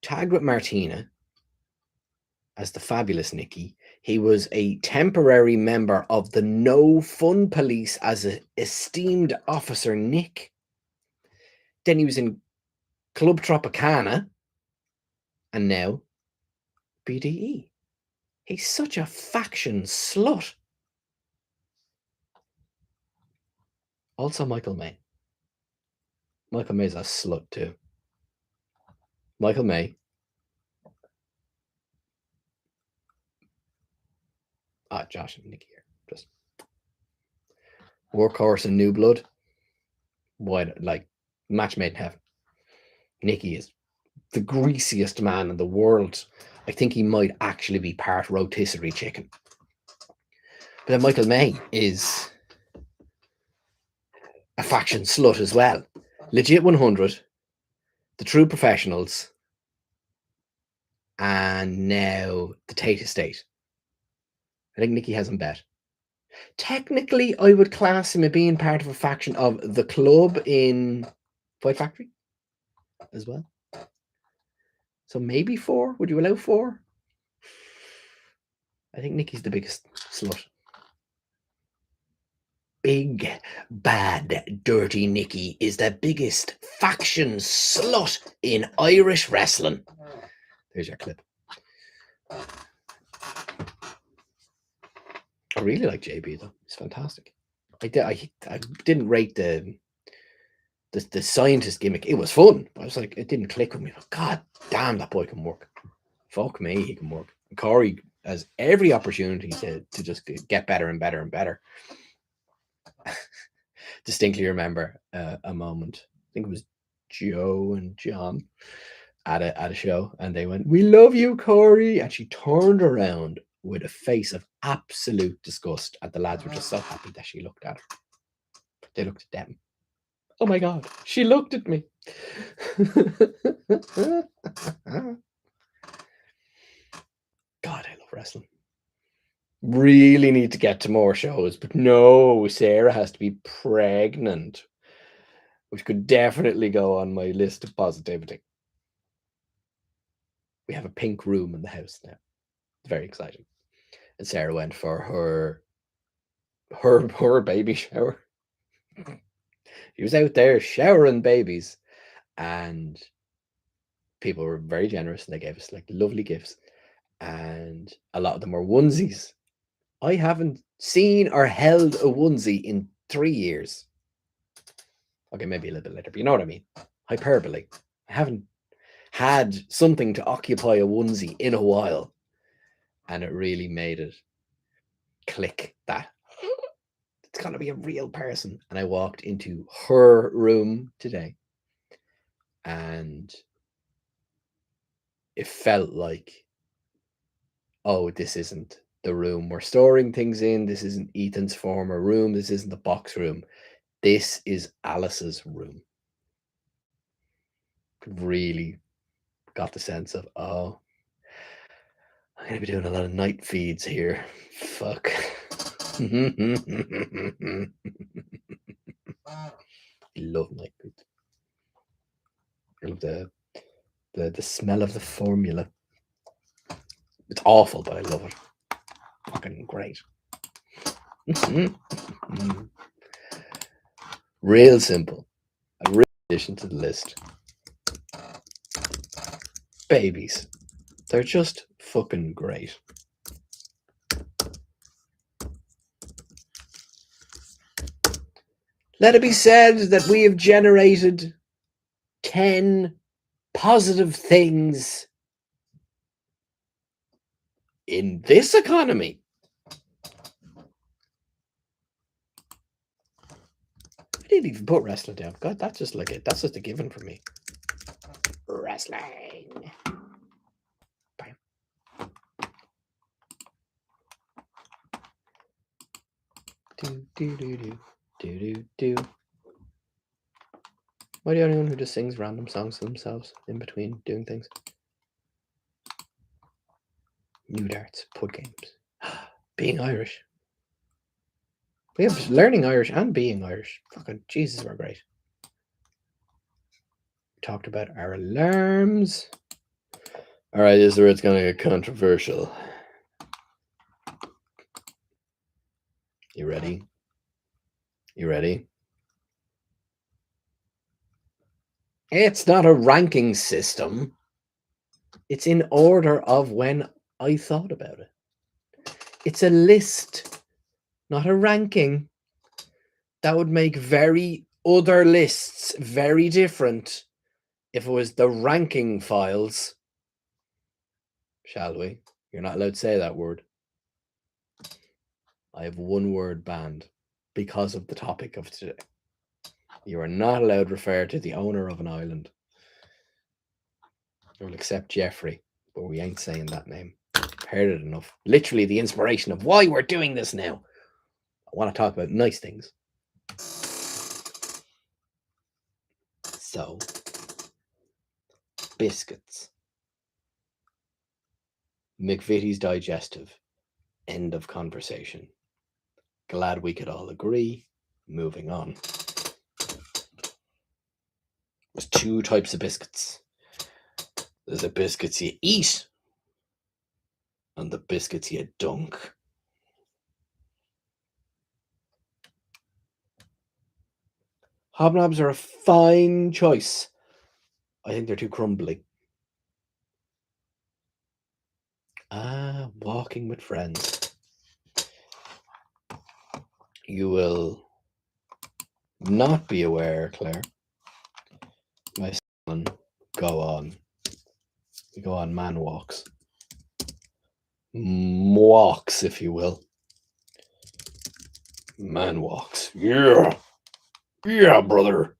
Tagged with Martina as the fabulous Nikki. He was a temporary member of the No Fun Police as an esteemed officer Nick. Then he was in Club Tropicana. And now BDE. He's such a faction slut. Also Michael May. Michael May's a slut too. Michael May. Josh and Nikki here. Just workhorse and new blood. Why, like, match made in heaven. Nikki is the greasiest man in the world. I think he might actually be part rotisserie chicken. But then Michael May is a faction slut as well. Legit 100, the True Professionals, and now the Tate Estate. I think Nikki has him bet. Technically, I would class him as being part of a faction of the club in Fight Factory as well. So maybe 4. Would you allow 4? I think Nikki's the biggest slut. Big, bad, dirty Nikki is the biggest faction slut in Irish wrestling. There's your clip. I really like JB though. It's fantastic. I didn't rate the scientist gimmick. It was fun. I was like, it didn't click with me. But God damn, that boy can work. Fuck me, he can work. And Corey has every opportunity to just get better and better and better. Distinctly remember a moment. I think it was Joe and John at a show, and they went, "We love you, Corey," and she turned around with a face of absolute disgust, and the lads were just so happy that she looked at her. They looked at them. Oh my God, she looked at me. God, I love wrestling. Really need to get to more shows, but no, Sarah has to be pregnant, which could definitely go on my list of positivity. We have a pink room in the house now. It's very exciting. And Sarah went for her baby shower. She was out there showering babies, and people were very generous and they gave us like lovely gifts, and a lot of them were onesies. I haven't seen or held a onesie in 3 years. Okay, maybe a little bit later, but you know what I mean. Hyperbole. I haven't had something to occupy a onesie in a while, and it really made it click that it's gonna be a real person. And I walked into her room today, and it felt like, oh, this isn't the room we're storing things in. This isn't Ethan's former room. This isn't the box room. This is Alice's room. Really got the sense of, oh, I'm going to be doing a lot of night feeds here. Fuck. I love night feeds. I love the smell of the formula. It's awful, but I love it. Fucking great. Real simple. A real addition to the list. Babies. They're just fucking great. Let it be said that we have generated 10 positive things in this economy. I didn't even put wrestling down. God, that's just like it. That's just a given for me. Wrestling. Bam. Do do do do do do do. Am I the only one who just sings random songs to themselves in between doing things? New darts, put games. Being Irish. We have learning Irish and being Irish. Fucking Jesus, we're great. We talked about our alarms. All right, this is where it's going to get controversial. You ready? You ready? It's not a ranking system. It's in order of when I thought about it. It's a list, not a ranking. That would make very other lists very different if it was the ranking files. Shall we? You're not allowed to say that word. I have one word banned because of the topic of today. You are not allowed to refer to the owner of an island. We'll accept Jeffrey, but we ain't saying that name. I've heard it enough. Literally the inspiration of why we're doing this now. I want to talk about nice things. So, biscuits. McVitie's digestive. End of conversation. Glad we could all agree. Moving on. There's two types of biscuits. There's the biscuits you eat and the biscuits you dunk. Hobnobs are a fine choice. I think they're too crumbly. Walking with friends. You will not be aware, Claire. My son we go on man walks. Walks, if you will. Man walks. Yeah. Yeah, brother.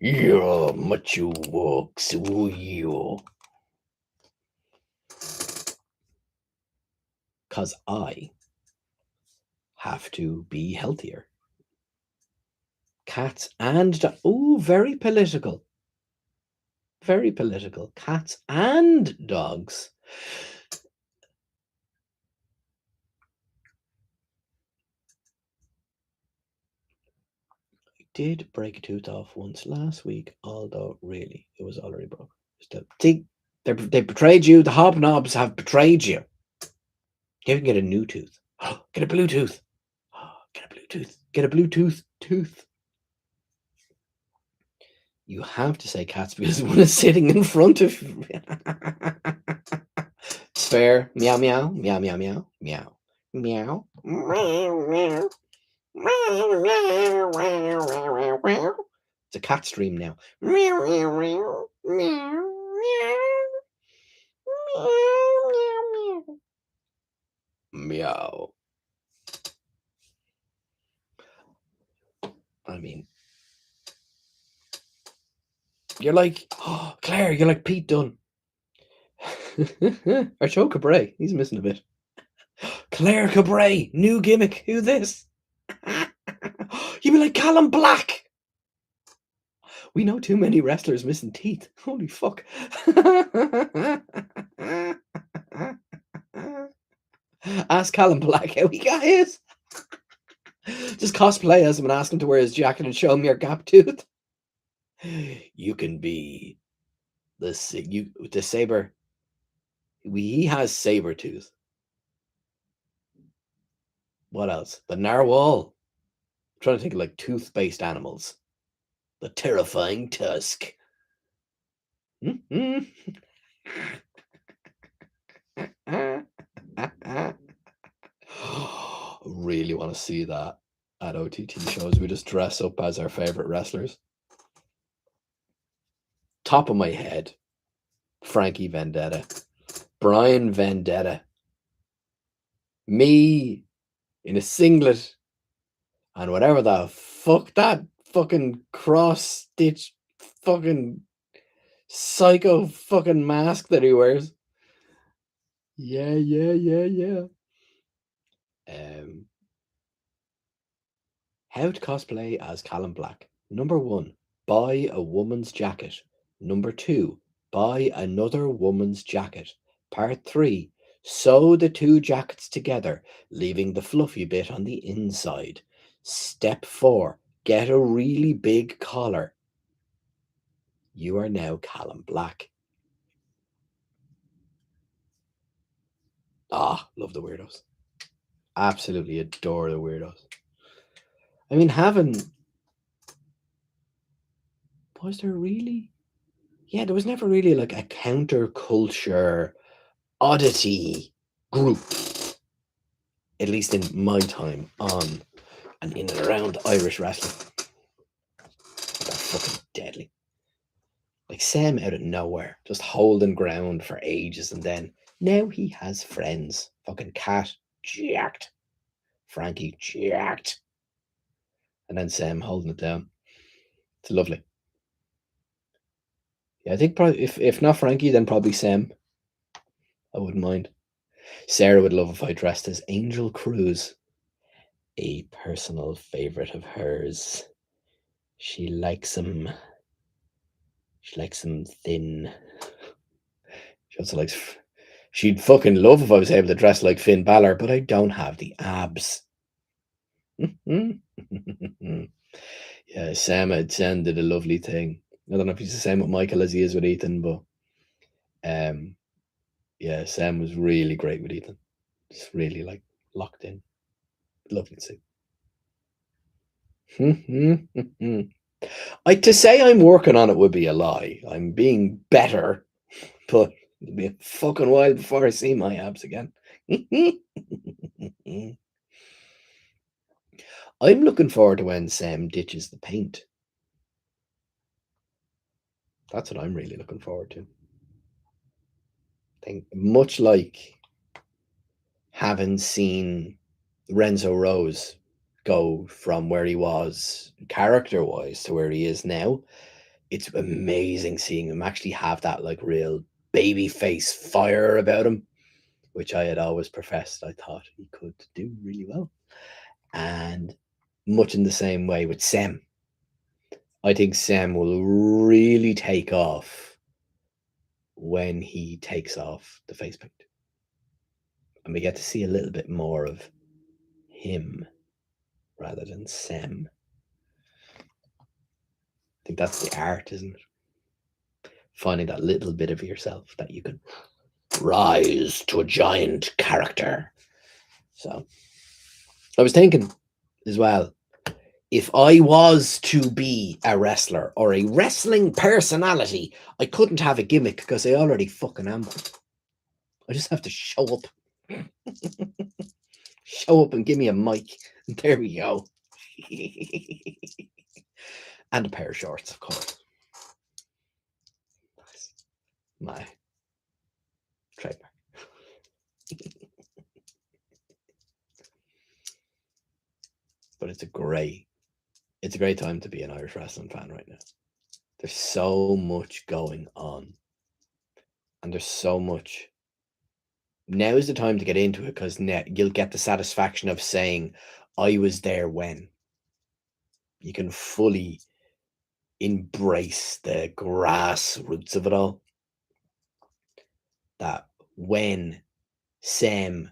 Yeah, macho walks. Oh, yeah. Because I have to be healthier. Cats and very political. Very political. Cats and dogs. I did break a tooth off once last week, although really it was already broke. See, they betrayed you. The hobnobs have betrayed you. You can get a new tooth. Get a Bluetooth. Get a Bluetooth. Get a Bluetooth tooth. You have to say cats because one is sitting in front of you. It's fair. Meow, meow, meow, meow, meow, meow, meow, meow, meow. It's a cat stream now. Meow, meow, meow, meow, meow, meow. I mean, you're like, oh, Claire, you're like Pete Dunne. Or Joe Cabray. He's missing a bit. Claire Cabray, new gimmick. Who this? You mean like Callum Black? We know too many wrestlers missing teeth. Holy fuck. Ask Callum Black how he got his. Just cosplay as him and ask him to wear his jacket and show him your gap tooth. You can be the saber. He has saber tooth. What else? The narwhal. I'm trying to think of like tooth-based animals. The terrifying tusk. Really want to see that at OTT shows. We just dress up as our favorite wrestlers. Top of my head, Frankie Vendetta, Brian Vendetta, me in a singlet and whatever the fuck that fucking cross-stitch fucking psycho fucking mask that he wears. Yeah. How to cosplay as Callum Black. Number 1, buy a woman's jacket. Number 2, buy another woman's jacket. Part 3, sew the 2 jackets together, leaving the fluffy bit on the inside. Step 4, get a really big collar. You are now Callum Black. Love the weirdos. Absolutely adore the weirdos. I mean, was there really? Yeah, there was never really like a counterculture oddity group, at least in my time on and in and around Irish wrestling. They're fucking deadly. Like Sam out of nowhere, just holding ground for ages, and then now he has friends. Fucking Cat, jacked. Frankie, jacked. And then Sam holding it down. It's lovely. Yeah, I think probably if not Frankie, then probably Sam. I wouldn't mind. Sarah would love if I dressed as Angel Cruz, a personal favorite of hers. She likes him. She likes him thin. She also likes. She'd fucking love if I was able to dress like Finn Balor, but I don't have the abs. Yeah, Sam did a lovely thing. I don't know if he's the same with Michael as he is with Ethan, but yeah, Sam was really great with Ethan. Just really like locked in. Lovely to see. To say I'm working on it would be a lie. I'm being better, but it'll be a fucking while before I see my abs again. I'm looking forward to when Sam ditches the paint. That's what I'm really looking forward to. I think much like having seen Renzo Rose go from where he was character-wise to where he is now, it's amazing seeing him actually have that like real baby face fire about him, which I had always professed I thought he could do really well. And much in the same way with Sam. I think Sam will really take off when he takes off the face paint. And we get to see a little bit more of him rather than Sam. I think that's the art, isn't it? Finding that little bit of yourself that you can rise to a giant character. So I was thinking as well, if I was to be a wrestler or a wrestling personality, I couldn't have a gimmick because I already fucking am one. I just have to show up. Show up and give me a mic. There we go. And a pair of shorts, of course. My trademark. But it's a great time to be an Irish wrestling fan right now. There's so much going on. And there's so much Now is the time to get into it, because you'll get the satisfaction of saying, I was there when. You can fully embrace the grassroots of it all. That when Sam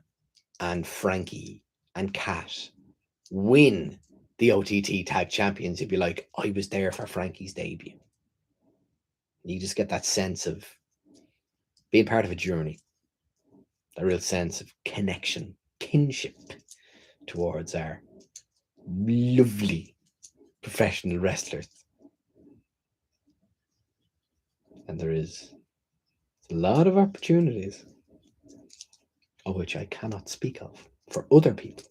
and Frankie and Kat win the OTT Tag Champions, you'd be like, I was there for Frankie's debut. You just get that sense of being part of a journey, a real sense of connection, kinship towards our lovely professional wrestlers. And there is a lot of opportunities, of which I cannot speak of, for other people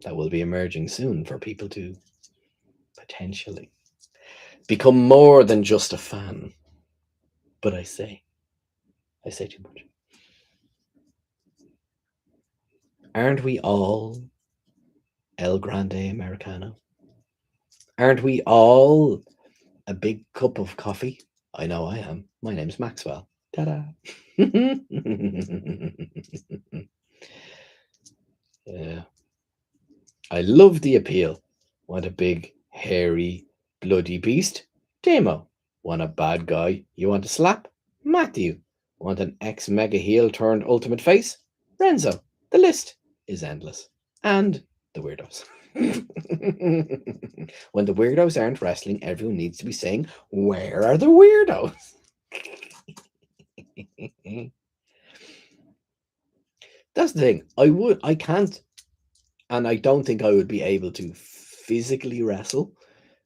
that will be emerging soon, for people to potentially become more than just a fan. But I say too much. Aren't we all El Grande Americano? Aren't we all a big cup of coffee? I know I am. My name's Maxwell. Ta-da! Yeah. I love the appeal. Want a big, hairy, bloody beast? Damo. Want a bad guy you want to slap? Matthew. Want an ex-mega heel turned ultimate face? Renzo. The list is endless. And the weirdos. When the weirdos aren't wrestling, everyone needs to be saying, where are the weirdos? That's the thing. I can't, and I don't think I would be able to physically wrestle,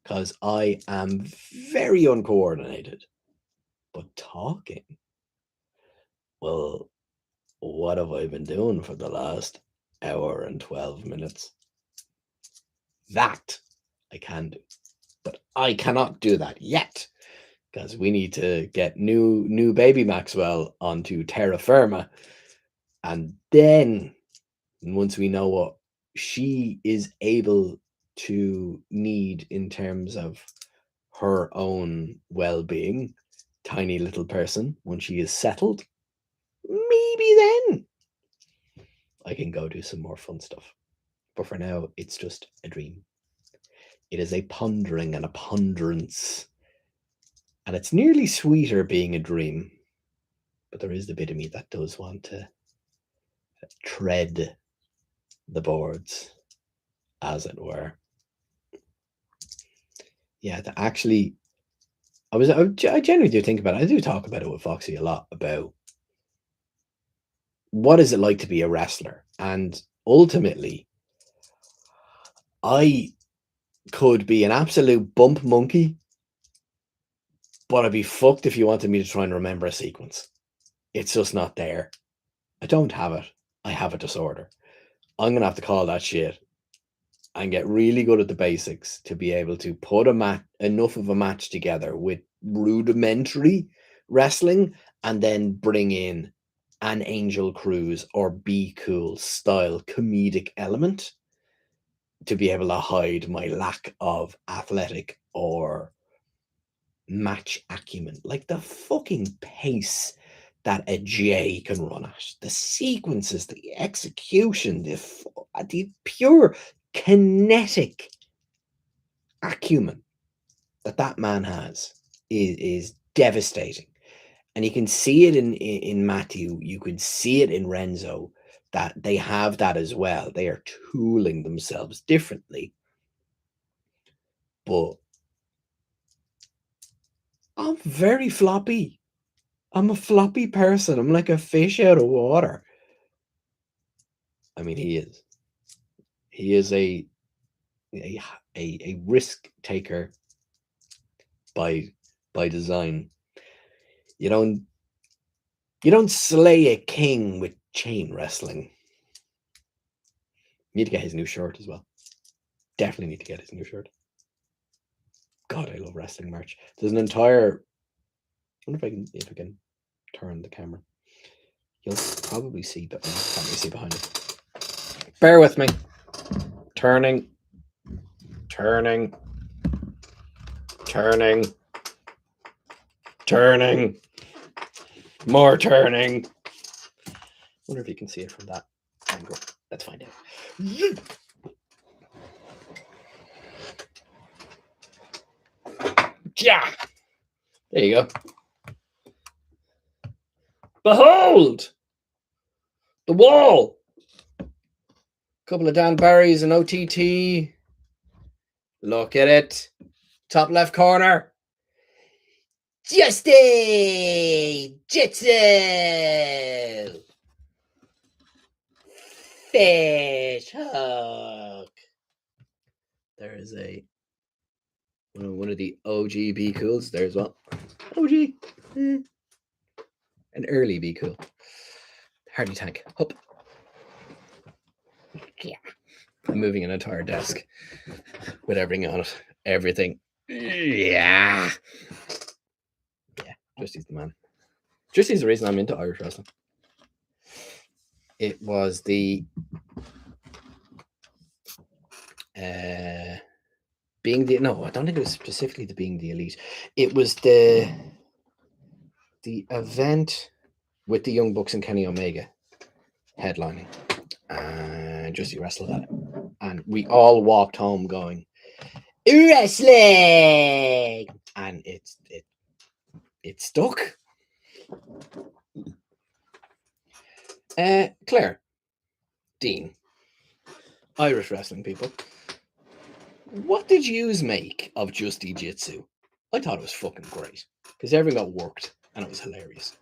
because I am very uncoordinated. But talking, well, what have I been doing for the last hour and 12 minutes? That I can do, but I cannot do that yet, because we need to get new baby Maxwell onto terra firma, and then once we know what she is able to need in terms of her own well-being, tiny little person, when she is settled, maybe then I can go do some more fun stuff. But for now, it's just a dream. It is a pondering and a ponderance. And it's nearly sweeter being a dream. But there is the bit of me that does want to tread the boards, as it were. Yeah, actually, I generally do think about it. I do talk about it with Foxy a lot, about what is it like to be a wrestler. And ultimately, I could be an absolute bump monkey, but I'd be fucked if you wanted me to try and remember a sequence. It's just not there. I don't have it. I have a disorder. I'm going to have to call that shit and get really good at the basics to be able to put enough of a match together with rudimentary wrestling, and then bring in an Angel Cruz or Be Cool style comedic element to be able to hide my lack of athletic or match acumen. Like the fucking pace that a J can run at, the sequences, the execution, the pure kinetic acumen that man has is devastating. And you can see it in Matthew, you can see it in Renzo, that they have that as well. They are tooling themselves differently. But I'm very floppy. I'm a floppy person. I'm like a fish out of water. I mean, he is. He is a risk taker by design. You don't slay a king with chain wrestling. You need to get his new shirt as well. Definitely need to get his new shirt. God, I love wrestling merch. There's an entire. I wonder if I can turn the camera. You'll probably see, but can't really see behind it. Bear with me. Turning. More turning. Wonder if you can see it from that angle. Let's find out. Yeah. There you go. Behold! The wall! Couple of Dan Barrys and OTT. Look at it. Top left corner. Justin Jitsu! Fish hook. There is one of the OG Be Cools there as well. OG. An early Be Cool. Hardy Tank. Hup. Yeah. I'm moving an entire desk with everything on it. Everything. Yeah. Yeah. Justy's the man. Justy's the reason I'm into Irish wrestling. It was the Being the no, I don't think it was specifically the Being the Elite. It was the event with the Young Bucks and Kenny Omega headlining, and Justy wrestled at it, and we all walked home going wrestling, and it stuck. Claire, Dean, Irish wrestling people, what did yous make of Justy Jitsu? I thought it was fucking great because everyone got worked and it was hilarious.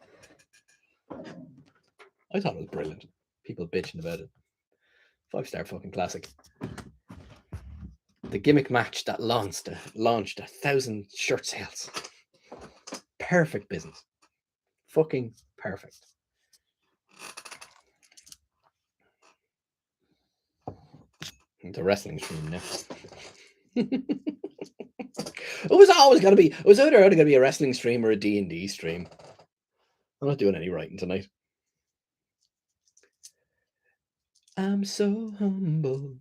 I thought it was brilliant. People bitching about it. 5-star fucking classic. The gimmick match that launched 1,000 shirt sales. Perfect business. Fucking perfect. The wrestling stream now. It was always going to be. It was either going to be a wrestling stream or a D&D stream. I'm not doing any writing tonight. I'm so humble.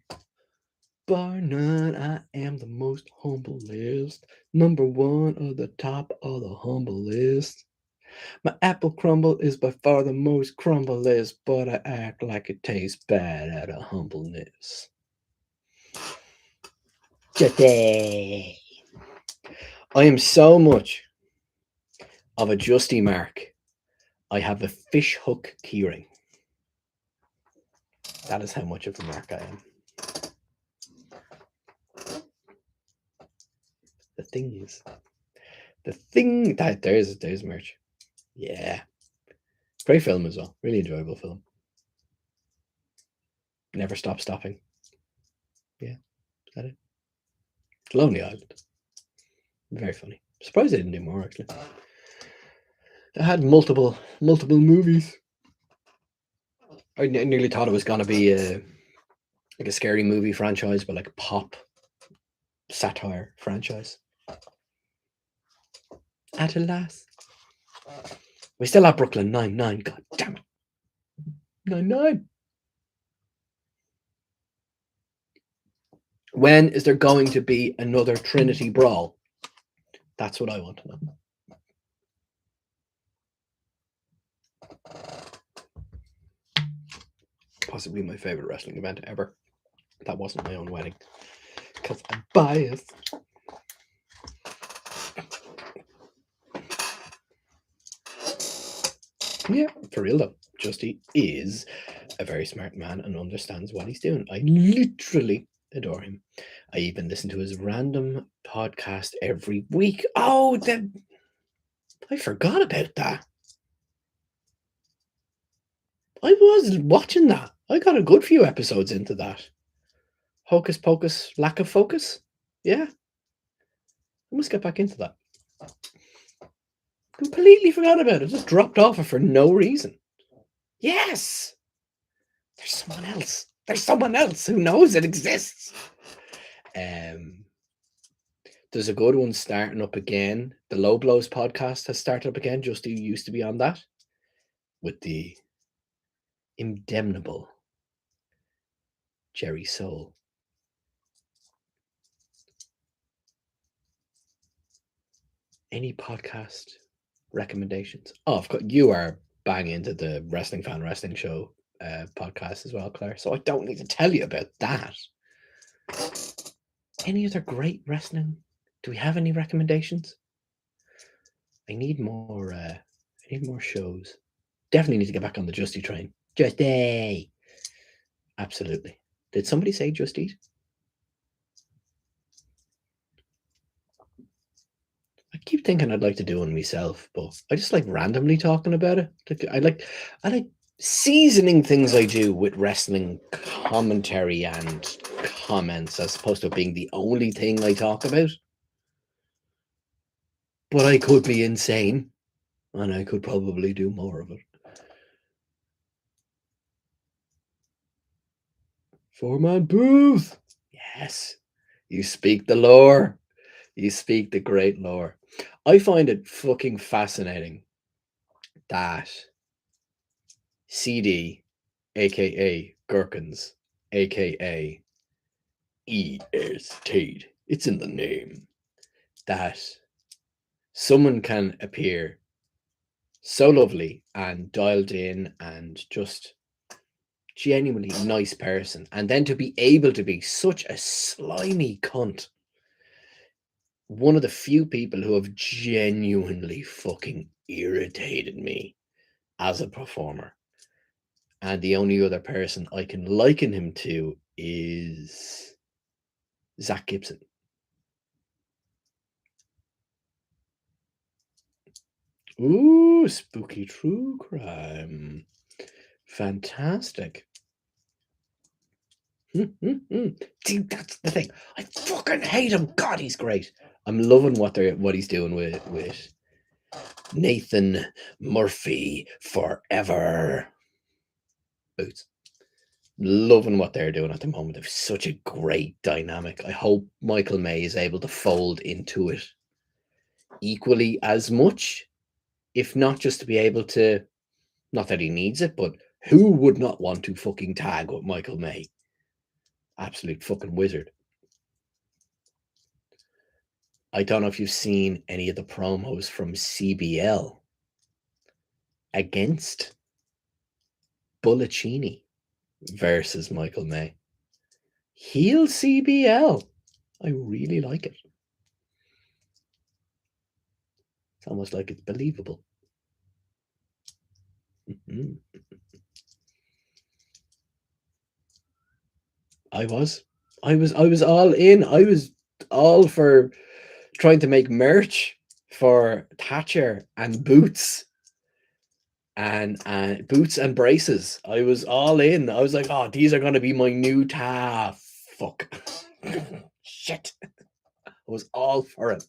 Bar none, I am the most humblest. Number one of the top of the humblest. My apple crumble is by far the most crumblest, but I act like it tastes bad out of humbleness. Justy. I am so much of a Justy mark. I have a fish hook keyring. That is how much of a mark I am. The thing that there's merch. Yeah. Great film as well. Really enjoyable film. Never Stop Stopping. Yeah. Is that it? Lonely Island. Very funny. Surprised they didn't do more actually. They had multiple movies. I nearly thought it was gonna be like a scary movie franchise, but like a pop satire franchise. At last. We still have Brooklyn Nine-Nine, god damn it. 9-9. When is there going to be another Trinity Brawl? That's what I want to know. Possibly my favorite wrestling event ever. That wasn't my own wedding. Because I'm biased. Yeah, for real though. Justy is a very smart man and understands what he's doing. I literally adore him. I even listen to his random podcast every week. Oh, I forgot about that. I was watching that. I got a good few episodes into that. Hocus Pocus, Lack of Focus. Yeah. I must get back into that. Completely forgot about it. Just dropped off it for no reason. Yes. There's someone else. There's someone else who knows it exists. There's a good one starting up again. The Low Blows podcast has started up again. Justy used to be on that with the indemnable Jerry Soul. Any podcast recommendations? Oh, of course, you are bang into the Wrestling Fan Wrestling Show podcast as well, Claire. So I don't need to tell you about that. Any other great wrestling? Do we have any recommendations? I need more. I need more shows. Definitely need to get back on the Justy train. Justy. Absolutely. Did somebody say Just Eat? I keep thinking I'd like to do one myself, but I just like randomly talking about it. I like seasoning things I do with wrestling commentary and comments as opposed to being the only thing I talk about. But I could be insane, and I could probably do more of it. Four-man booth. Yes. You speak the lore. You speak the great lore. I find it fucking fascinating that CD, aka Gherkins, aka EST, it's in the name, that someone can appear so lovely and dialed in and just genuinely nice person, and then to be able to be such a slimy cunt. One of the few people who have genuinely fucking irritated me as a performer. And the only other person I can liken him to is Zach Gibson. Ooh, spooky true crime. Fantastic. See, that's the thing. I fucking hate him. God, he's great. I'm loving what he's doing with Nathan Murphy forever. Boots. Loving what they're doing at the moment. They've such a great dynamic. I hope Michael May is able to fold into it equally as much, if not just to be able to, not that he needs it, but who would not want to fucking tag with Michael May? Absolute fucking wizard. I don't know if you've seen any of the promos from CBL against Bullaccini versus Michael May. Heel CBL. I really like it. It's almost like it's believable. I was all in. I was all for trying to make merch for Thatcher and Boots and Boots and Braces. I was all in. I was like, oh, these are going to be my new fuck. Shit. I was all for it.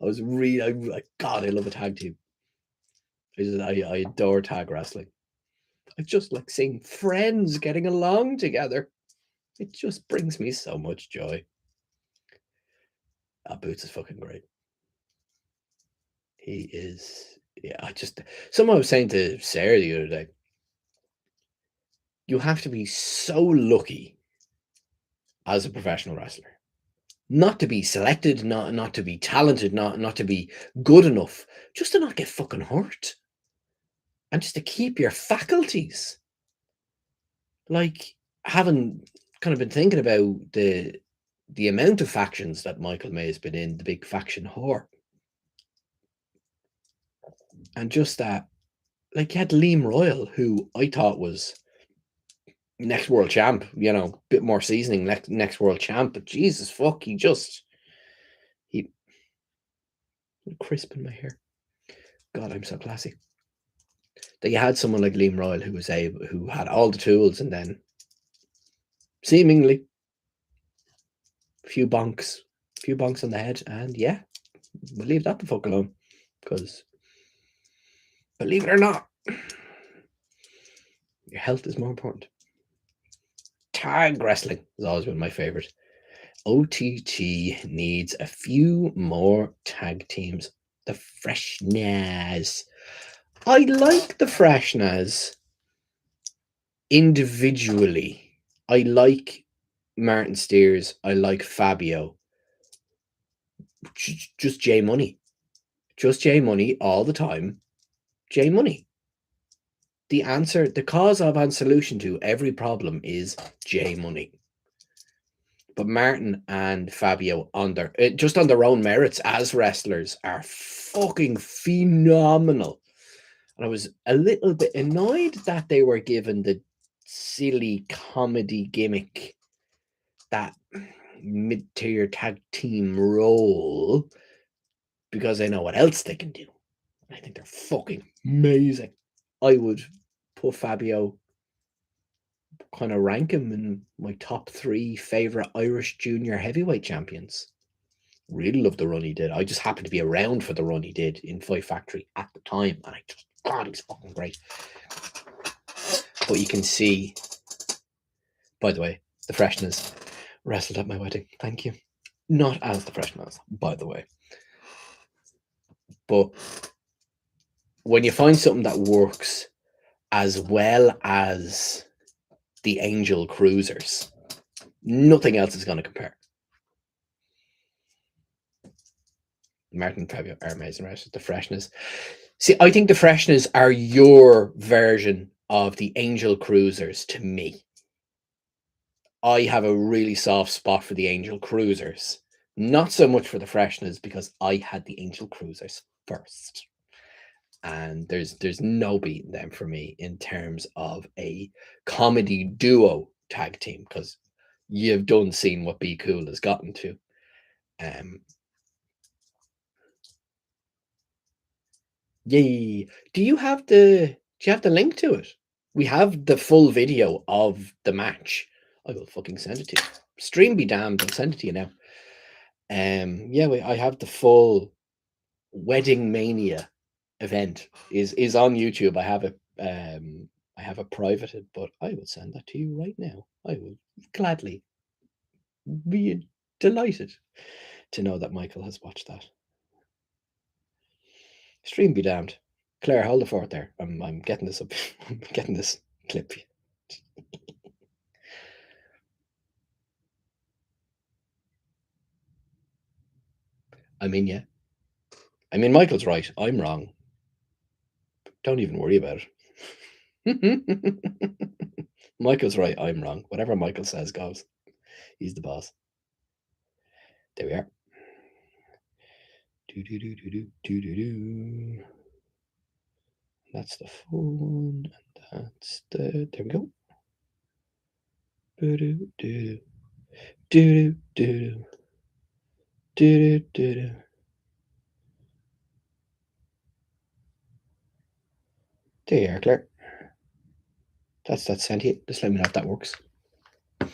I was really, God, I love a tag team. I adore tag wrestling. I just like seeing friends getting along together. It just brings me so much joy. Boots is fucking great. He is. Yeah, someone was saying to Sarah the other day, you have to be so lucky as a professional wrestler not to be selected, not to be talented, not to be good enough, just to not get fucking hurt and just to keep your faculties. Like, having kind of been thinking about the amount of factions that Michael May has been in, the big faction whore, and just that, like, you had Liam Royal, who I thought was next world champ, bit more seasoning, next world champ, but Jesus fuck, he crisp in my hair. God, I'm so classy. That you had someone like Liam Royal who had all the tools, and then seemingly a few bonks on the head, and yeah, we'll leave that the fuck alone, because believe it or not, your health is more important. Tag wrestling has always been my favorite. OTT needs a few more tag teams. The Freshness. I like the Freshness individually. I like Martin Steers. I like Fabio. Just J Money. Just J Money all the time. J Money. the answer, the cause of and solution to every problem is J Money. But Martin and Fabio, on their just on their own merits as wrestlers, are fucking phenomenal. And I was a little bit annoyed that they were given the silly comedy gimmick, that mid-tier tag team role, because I know what else they can do. I think they're fucking amazing. I would put Fabio, kind of rank him in my top 3 favorite Irish junior heavyweight champions. Really love the run he did. I just happened to be around for the run he did in Fight Factory at the time, and I just, God, he's fucking great. But you can see, by the way, the Freshness wrestled at my wedding. Thank you. Not as the Freshness, by the way. But when you find something that works as well as the Angel Cruisers, nothing else is going to compare. Martin and Fabio are amazing wrestlers. The Freshness. See, I think the Freshness are your version of the Angel Cruisers to me. I have a really soft spot for the Angel Cruisers. Not so much for the Freshness, because I had the Angel Cruisers first. And there's no beating them for me in terms of a comedy duo tag team, because you've done seen what Be Cool has gotten to. Yay! Do you have the link to it? We have the full video of the match. I will fucking send it to you. Stream be damned, I'll send it to you now. Yeah, I have the full Wedding Mania event is on YouTube. I have it privated, but I will send that to you right now. I will gladly be delighted to know that Michael has watched that. Stream be damned. Claire, hold the fort there. I'm getting this up. I'm getting this clip. I mean, Michael's right. I'm wrong. Don't even worry about it. Michael's right. I'm wrong. Whatever Michael says goes. He's the boss. There we are. That's the phone. And that's the. There we go. There you are, Claire. That's sent you. Just let me know if that works. But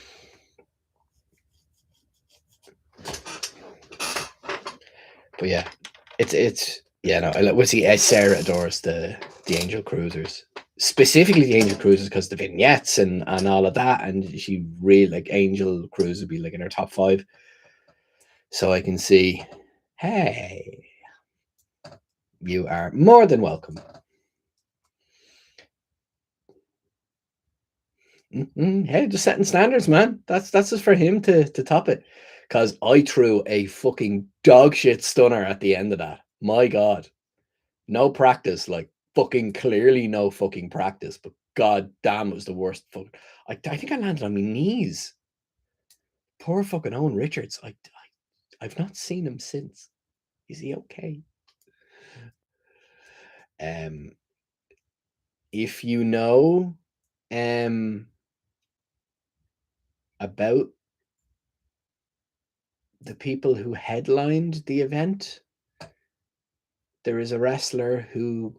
yeah, it's yeah, no, we'll see. Sarah adores the Angel Cruisers, specifically the Angel Cruisers, because the vignettes and all of that, and she really, like, Angel Cruise would be like in her top 5. So I can see, hey, you are more than welcome. Hey, just setting standards, man. That's just for him to top it. Because I threw a fucking dog shit stunner at the end of that. My God. No practice, like fucking clearly no fucking practice, but God damn, it was the worst. I think I landed on my knees. Poor fucking Owen Richards. I've not seen him since. Is he okay? If you know about the people who headlined the event, there is a wrestler who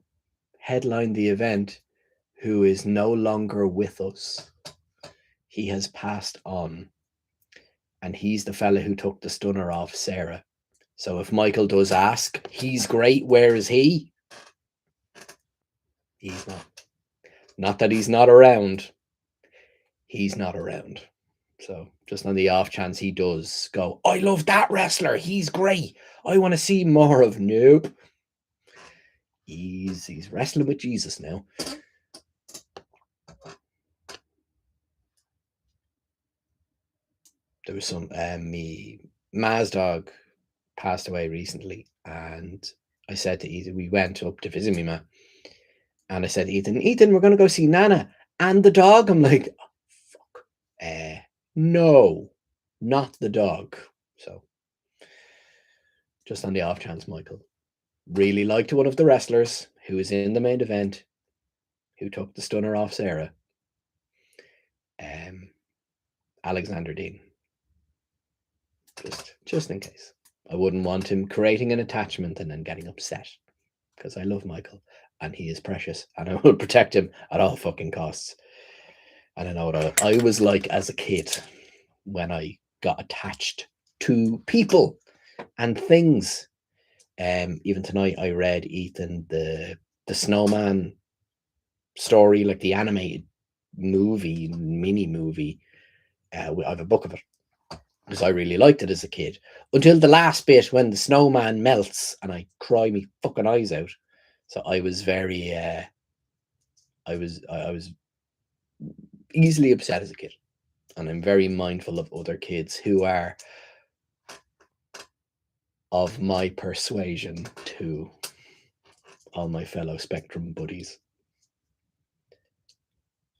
headlined the event who is no longer with us. He has passed on, and he's the fella who took the stunner off Sarah. So if Michael does ask, he's great, where is he? He's not. Not that he's not around. He's not around. So just on the off chance he does go, I love that wrestler, he's great, I want to see more of. Nope. He's wrestling with Jesus now. There was some me Mazdog passed away recently, and I said to Ethan, we went up to visit me, man, And I said, Ethan, we're going to go see Nana and the dog. I'm like, oh, fuck. No, not the dog. So just on the off chance, Michael really liked one of the wrestlers who was in the main event, who took the stunner off Sarah. Alexander Dean. Just in case. I wouldn't want him creating an attachment and then getting upset, because I love Michael and he is precious and I will protect him at all fucking costs. And I know what I was like as a kid when I got attached to people and things. Even tonight I read, Ethan, the Snowman story, like the animated mini movie. I have a book of it because I really liked it as a kid, until the last bit when the snowman melts and I cry me fucking eyes out. So I was very I was easily upset as a kid, and I'm very mindful of other kids who are of my persuasion to all my fellow Spectrum buddies.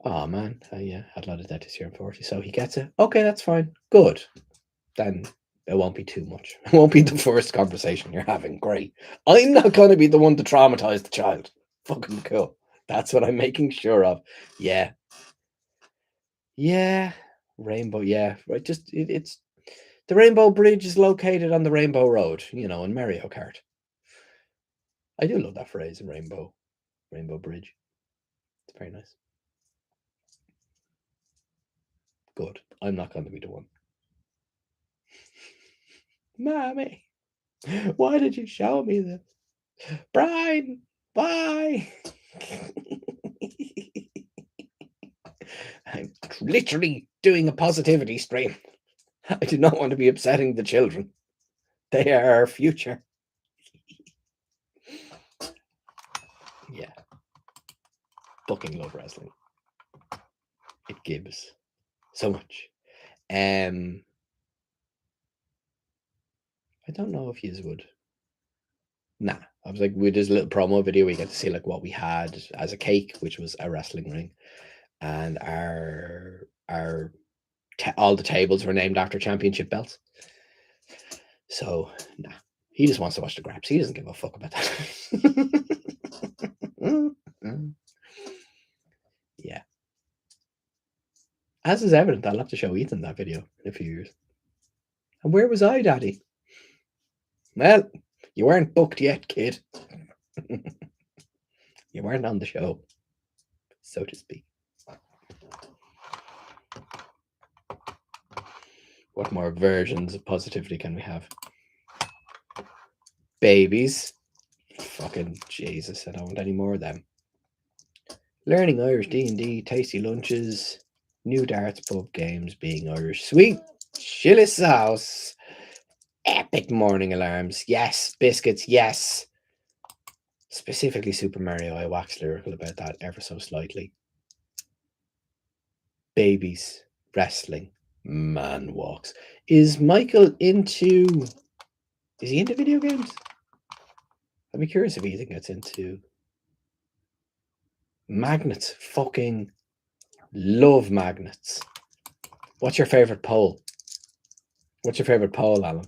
Oh man, yeah, had a lot of that this year in 40, so he gets it. Okay, that's fine. Good. Then it won't be too much. It won't be the first conversation you're having. Great. I'm not going to be the one to traumatize the child. Fucking cool. That's what I'm making sure of. Yeah. Yeah. Rainbow. Yeah. Right. Just it's the Rainbow Bridge is located on the Rainbow Road, you know, in Mario Kart. I do love that phrase, Rainbow Bridge. It's very nice. Good. I'm not going to be the one. Mommy, why did you show me this? Brian, why? I'm literally doing a positivity stream. I do not want to be upsetting the children. They are our future. Yeah. Fucking love wrestling. It gives so much. I don't know if yous would. Nah. I was like, with this little promo video, we get to see like what we had as a cake, which was a wrestling ring. And all the tables were named after championship belts. So, nah. He just wants to watch the graps. He doesn't give a fuck about that. Yeah. As is evident, I'll have to show Ethan that video in a few years. And where was I, Daddy? Well, you weren't booked yet, kid. You weren't on the show, so to speak. What more versions of positivity can we have? Babies. Fucking Jesus, I don't want any more of them. Learning Irish D&D, tasty lunches, new darts pub games, being Irish, sweet chili sauce, epic morning alarms, yes, biscuits, yes. Specifically Super Mario, I wax lyrical about that ever so slightly. Babies, wrestling, man walks. Is Michael into... Is he into video games? I'd be curious if Ethan gets into... Magnets. Fucking love magnets. What's your favorite pole? What's your favorite pole, Alan?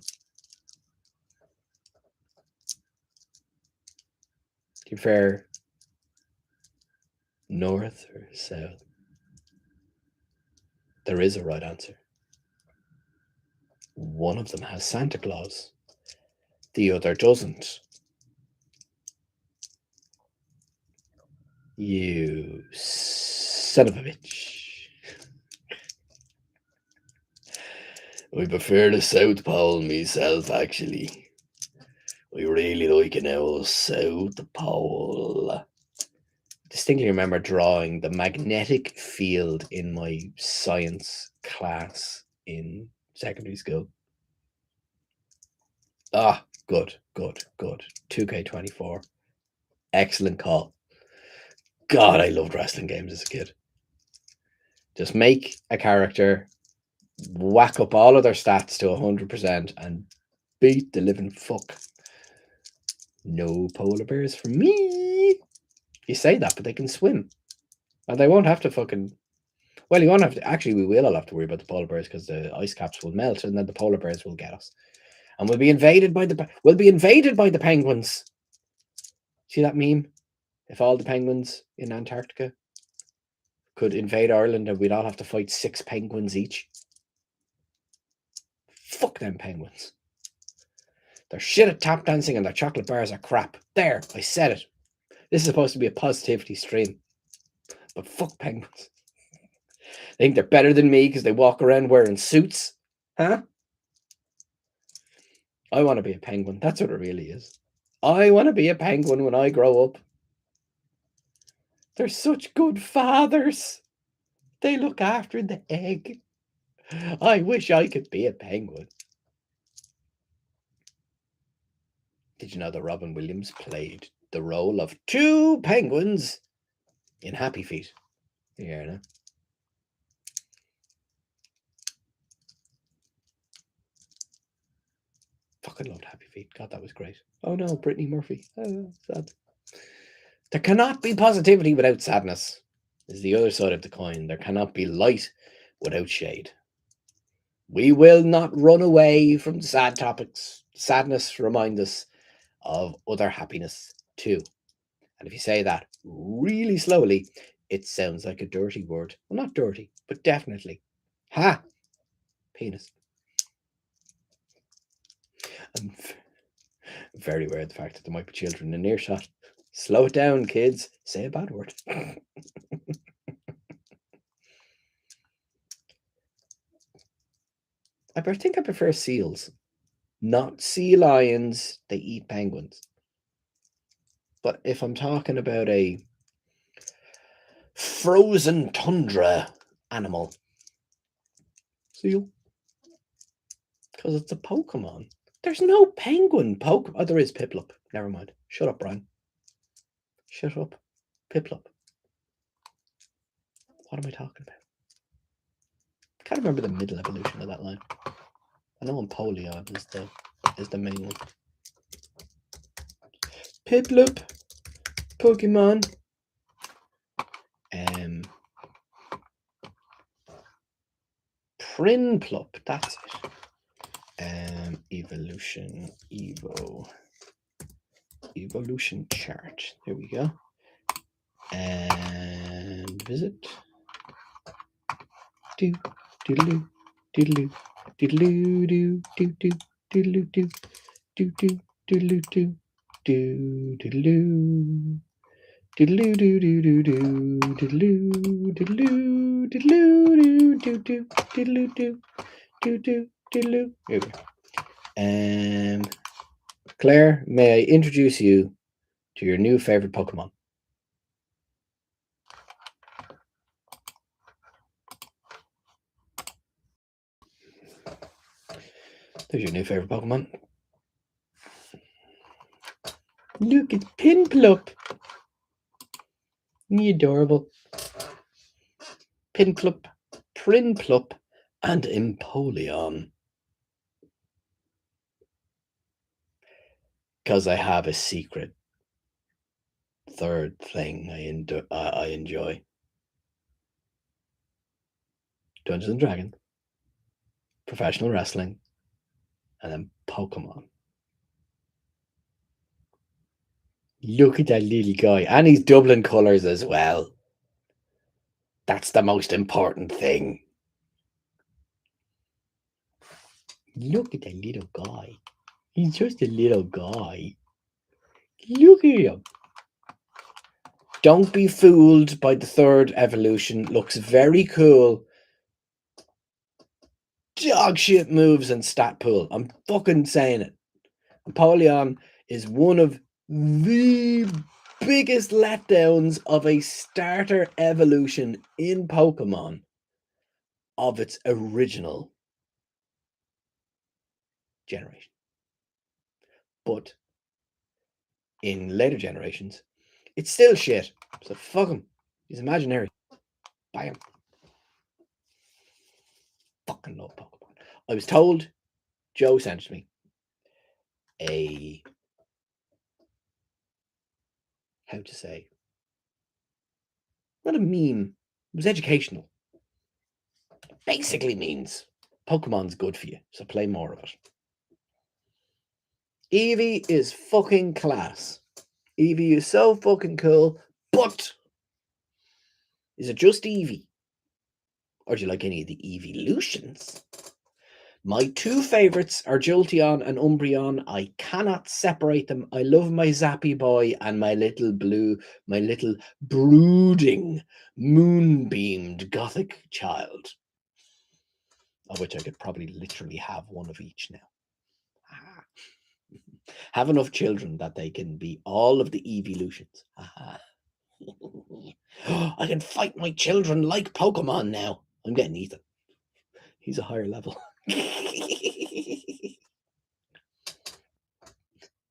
Do you prefer north or south? There is a right answer. One of them has Santa Claus. The other doesn't. You son of a bitch. I prefer the South Pole myself, actually. I really like an old South Pole. Distinctly remember drawing the magnetic field in my science class in secondary school. Ah, good. 2K24. Excellent call. God, I loved wrestling games as a kid. Just make a character, whack up all of their stats to 100% and beat the living fuck. No polar bears for me. You say that, but they can swim. And they won't have to fucking... Well, you won't have to... Actually, we will all have to worry about the polar bears because the ice caps will melt and then the polar bears will get us. And we'll be invaded by the... We'll be invaded by the penguins. See that meme? If all the penguins in Antarctica could invade Ireland and we'd all have to fight 6 penguins each. Fuck them penguins. They're shit at tap dancing and their chocolate bars are crap. There, I said it. This is supposed to be a positivity stream. But fuck penguins. They think they're better than me because they walk around wearing suits. Huh? I want to be a penguin. That's what it really is. I want to be a penguin when I grow up. They're such good fathers. They look after the egg. I wish I could be a penguin. Did you know that Robin Williams played the role of 2 penguins in Happy Feet? Yeah, no? Fucking loved Happy Feet. God, that was great. Oh no, Brittany Murphy. Oh, sad. There cannot be positivity without sadness, is the other side of the coin. There cannot be light without shade. We will not run away from sad topics. Sadness reminds us of other happiness too. And if you say that really slowly, it sounds like a dirty word. Well, not dirty, but definitely. Ha! Penis. I'm very aware of the fact that there might be children in earshot. Slow it down, kids. Say a bad word. I think I prefer seals. Not sea lions. They eat penguins. But if I'm talking about a frozen tundra animal, seal. Because it's a Pokemon. There's no penguin Pokemon. Oh, there is Piplup. Never mind. Shut up, Brian. Shut up. Piplup. What am I talking about? I can't remember the middle evolution of that line. I know Empoleon is the main one. Piplup. Pokemon. Prinplup. That's it. Evolution chart. There we go. And visit. Do doodaloo doodaloo doodaloo do do do doodaloo do do do doodaloo do do doodaloo doodaloo do do do do doodaloo doodaloo doodaloo do do doodaloo do do do doodaloo. Here we go. Claire, may I introduce you to your new favorite Pokemon? There's your new favorite Pokemon. Look, it's Prinplup. Isn't he adorable? Prinplup, and Empoleon. Because I have a secret third thing I enjoy. Dungeons and Dragons, professional wrestling, and then Pokemon. Look at that little guy. And he's Dublin colours as well. That's the most important thing. Look at that little guy. He's just a little guy. Look at him. Don't be fooled by the third evolution. Looks very cool. Dog shit moves and stat pool. I'm fucking saying it. Empoleon is one of the biggest letdowns of a starter evolution in Pokemon of its original generation. But in later generations, it's still shit. So fuck him. He's imaginary. Buy him. Fucking love Pokemon. I was told, Joe sent me a, how to say, Not a meme. It was educational. Basically means Pokemon's good for you, so play more of it. Eevee is fucking class. Eevee is so fucking cool, but is it just Eevee? Or do you like any of the Eeveelutions? My two favourites are Jolteon and Umbreon. I cannot separate them. I love my Zappy boy and my little brooding, moonbeamed gothic child. Of which I could probably literally have one of each now. Have enough children that they can be all of the Eeveelutions. I can fight my children like Pokemon now. I'm getting Ethan. He's a higher level.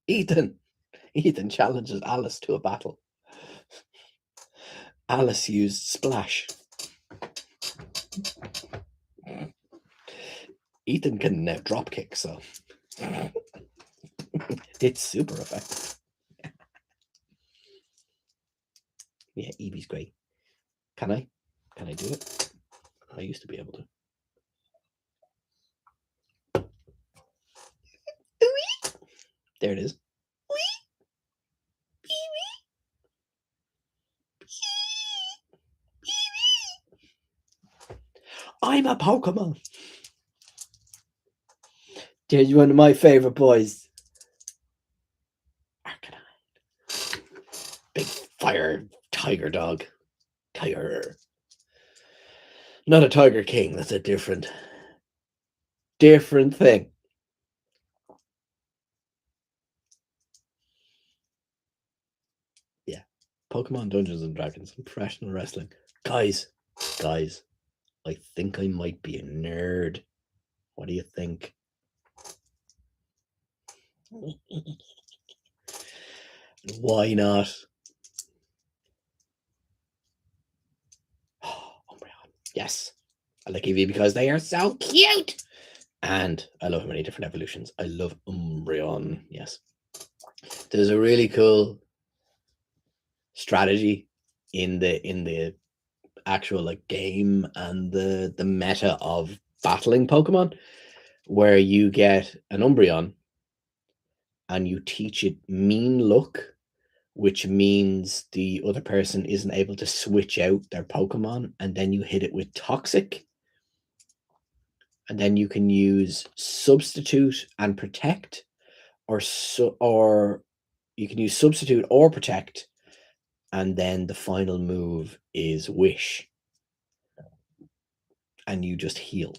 Ethan challenges Alice to a battle. Alice used Splash. Ethan can now drop kick, so it's super effective. Yeah, Eevee's great. Can I do it? I used to be able to. There it is. I'm a Pokemon. Here's one of my favorite boys. Arcanine. Big fire tiger dog. Tiger. Not a Tiger King. That's a different thing. Yeah. Pokemon Dungeons and Dragons and professional wrestling. Guys, I think I might be a nerd. What do you think? Why not? Umbreon. Yes. I like Eevee because they are so cute. And I love many different evolutions. I love Umbreon. Yes. There's a really cool strategy in the actual like game and the meta of battling Pokemon, where you get an Umbreon and you teach it mean look, which means the other person isn't able to switch out their Pokemon, and then you hit it with Toxic, and then you can use Substitute and Protect, or you can use Substitute or Protect, and then the final move is Wish, and you just heal.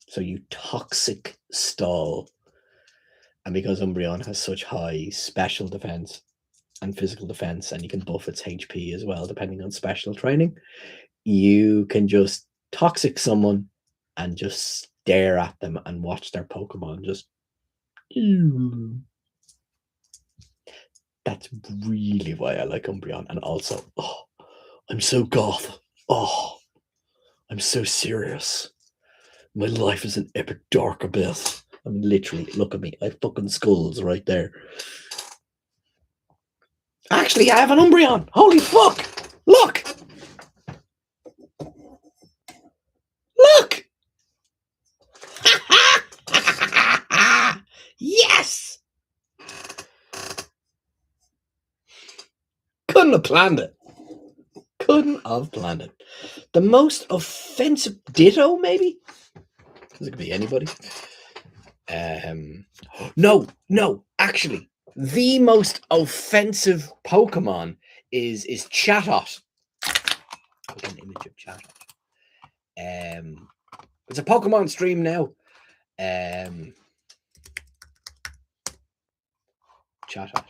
So you Toxic stall. And because Umbreon has such high special defense and physical defense, and you can buff its HP as well, depending on special training, you can just Toxic someone and just stare at them and watch their Pokemon just. That's really why I like Umbreon. And also, I'm so goth. I'm so serious. My life is an epic dark abyss. I mean, literally, look at me. I have fucking skulls right there. Actually, I have an Umbreon. Holy fuck! Look! Look! Yes! Couldn't have planned it. The most offensive Ditto, maybe? This could be anybody. No, actually, the most offensive Pokemon is Chatot. Put an image of Chatot. It's a Pokemon stream now. Chatot.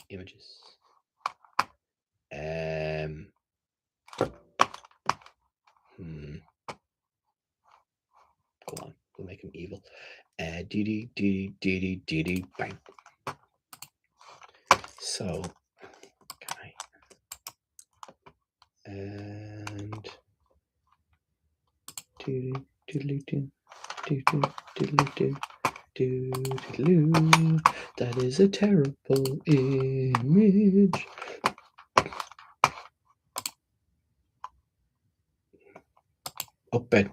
Images. Go on, we'll make him evil. Bang. So, okay. And that is a terrible image. Open.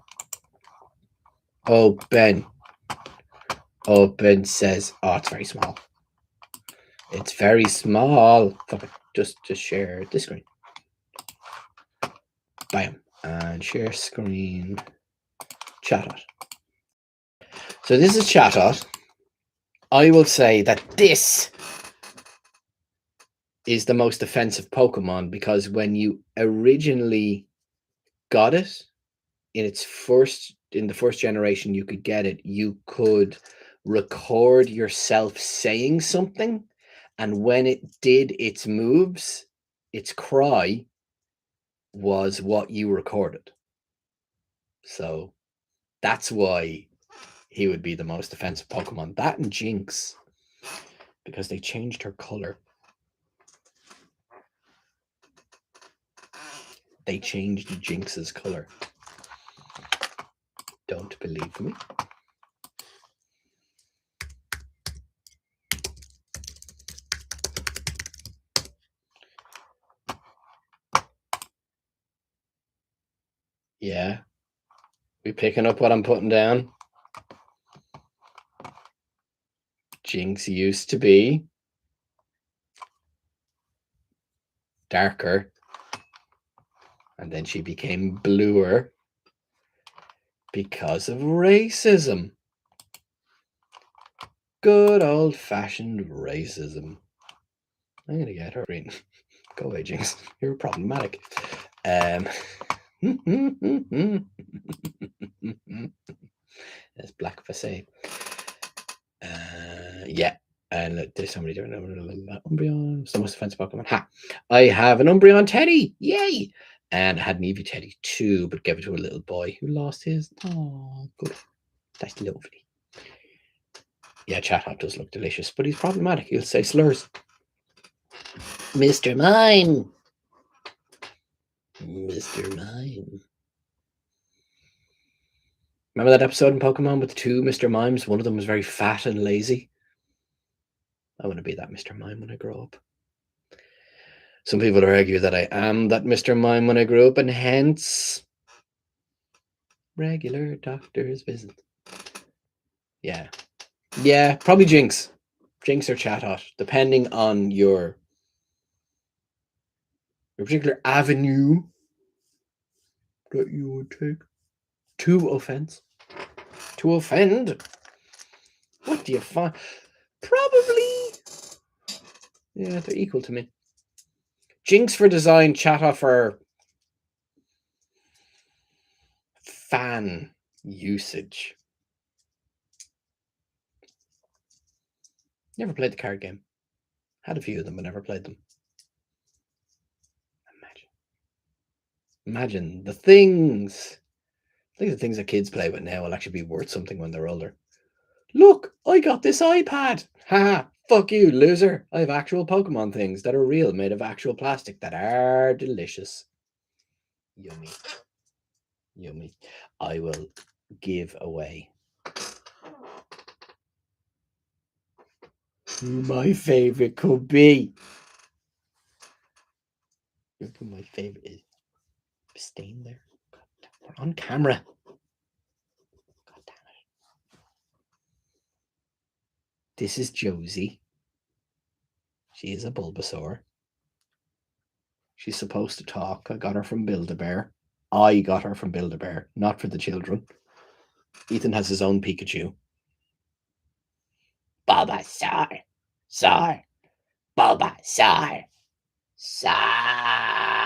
Open. Open says, oh, it's very small. It's very small. Fuck it. Just share this screen. Bam. And share screen. Chatot. So this is Chatot. I will say that this is the most offensive Pokemon because when you originally got it in the first generation, you could get it. You could record yourself saying something, and when it did its moves, its cry was what you recorded. So that's why he would be the most offensive Pokemon. That and Jinx, because they changed her color. They changed Jinx's color. Don't believe me? Yeah. We picking up what I'm putting down? Jinx used to be darker, and then she became bluer because of racism. Good old-fashioned racism. I'm gonna get her green. Go away, Jinx. You're problematic. It's black facade. Yeah. And look, there's somebody doing Umbreon. It's the most offensive Pokemon. Ha! I have an Umbreon Teddy. Yay! And I had an Eevee Teddy too, but gave it to a little boy who lost his. Oh, good. That's lovely. Yeah, Chatot does look delicious, but he's problematic. He'll say slurs. Mr. Mime. Mr. Mime. Remember that episode in Pokemon with the two Mr. Mimes? One of them was very fat and lazy. I want to be that Mr. Mime when I grow up. Some people argue that I am that Mr. Mime when I grew up, and hence regular doctor's visit. Yeah. Yeah, probably Jinx. Jinx or Chatot, depending on your particular avenue that you would take to offense. To offend. What do you find? Probably. Yeah, they're equal to me. Jinx for design, Chatot for fan usage. Never played the card game. Had a few of them, but never played them. Imagine the things. I think the things that kids play with now will actually be worth something when they're older. Look, I got this iPad. Haha, fuck you, loser. I have actual Pokemon things that are real, made of actual plastic that are delicious. Yummy. Yummy. I will give away who my favorite could be. Look who my favorite is. Stain there. We're on camera. God damn it. This is Josie. She is a Bulbasaur. She's supposed to talk. I got her from Build-A-Bear. I got her from Build-A-Bear, not for the children. Ethan has his own Pikachu. Bulbasaur. Sar. Bulbasaur. Sar.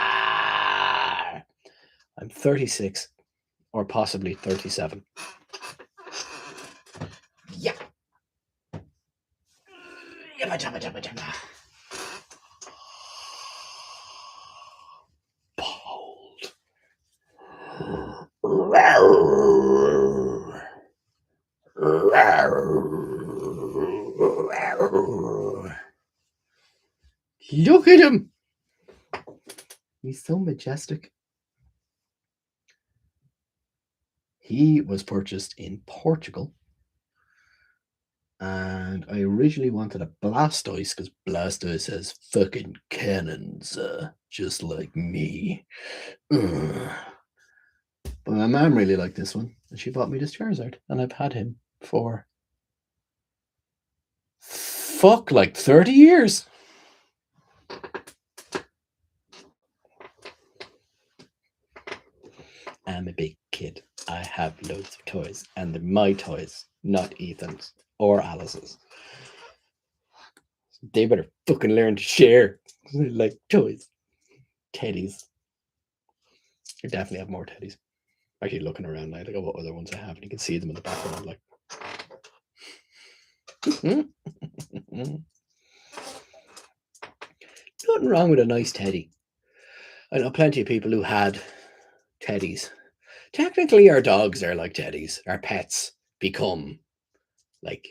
I'm 36 or possibly 37. Yeah. Yabba jabba jabba jabba. Bold. Look at him. He's so majestic. He was purchased in Portugal. And I originally wanted a Blastoise because Blastoise has fucking cannons, just like me. But But my mom really liked this one, and she bought me this Charizard, and I've had him for like 30 years. I'm a big kid. I have loads of toys, and they're my toys, not Ethan's or Alice's. They better fucking learn to share, like toys. Teddies. I definitely have more teddies. Actually, looking around now, I got what other ones I have, and you can see them in the background. Like, nothing wrong with a nice teddy. I know plenty of people who had teddies. Technically, our dogs are like teddies. Our pets become like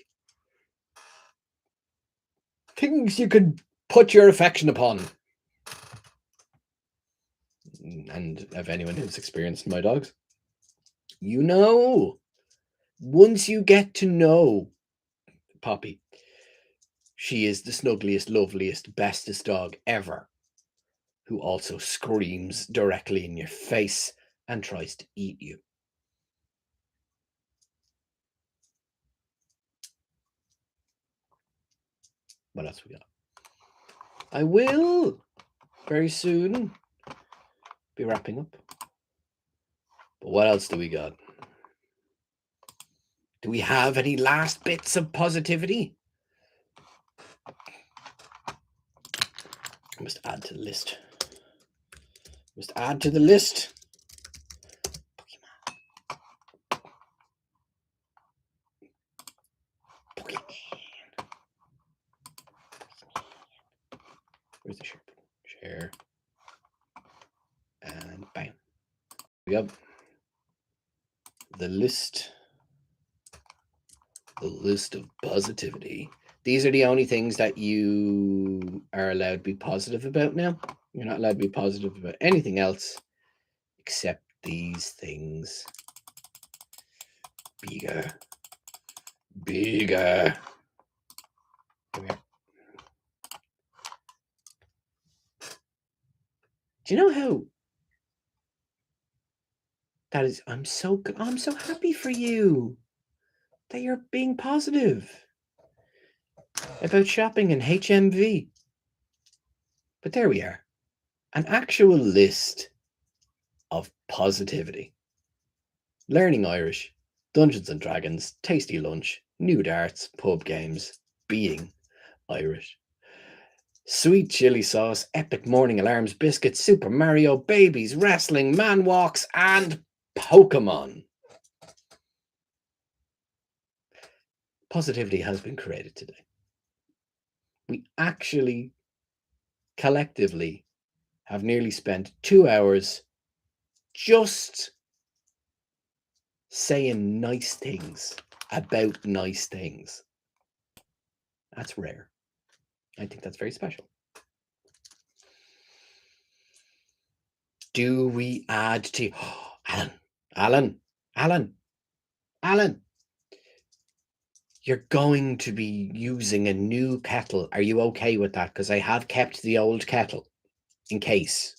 things you could put your affection upon. And if anyone who's experienced my dogs, you know, once you get to know Poppy, she is the snuggliest, loveliest, bestest dog ever, who also screams directly in your face and tries to eat you. What else we got? I will very soon be wrapping up. But what else do we got? Do we have any last bits of positivity? I must add to the list. Pokemon. Where's the share? Share. And bam. We have the list of positivity. These are the only things that you are allowed to be positive about now. You're not allowed to be positive about anything else except these things. Bigger. Come here. Do you know how that is? I'm so happy for you that you're being positive about shopping in HMV. But there we are. An actual list of positivity. Learning Irish, Dungeons and Dragons, tasty lunch, new darts, pub games, being Irish. Sweet chili sauce, epic morning alarms, biscuits, Super Mario, babies, wrestling, man walks, and Pokemon. Positivity has been created today. We actually, collectively, have nearly spent 2 hours just saying nice things about nice things. That's rare. I think that's very special. Do we add to Alan? You're going to be using a new kettle. Are you okay with that? Because I have kept the old kettle in case.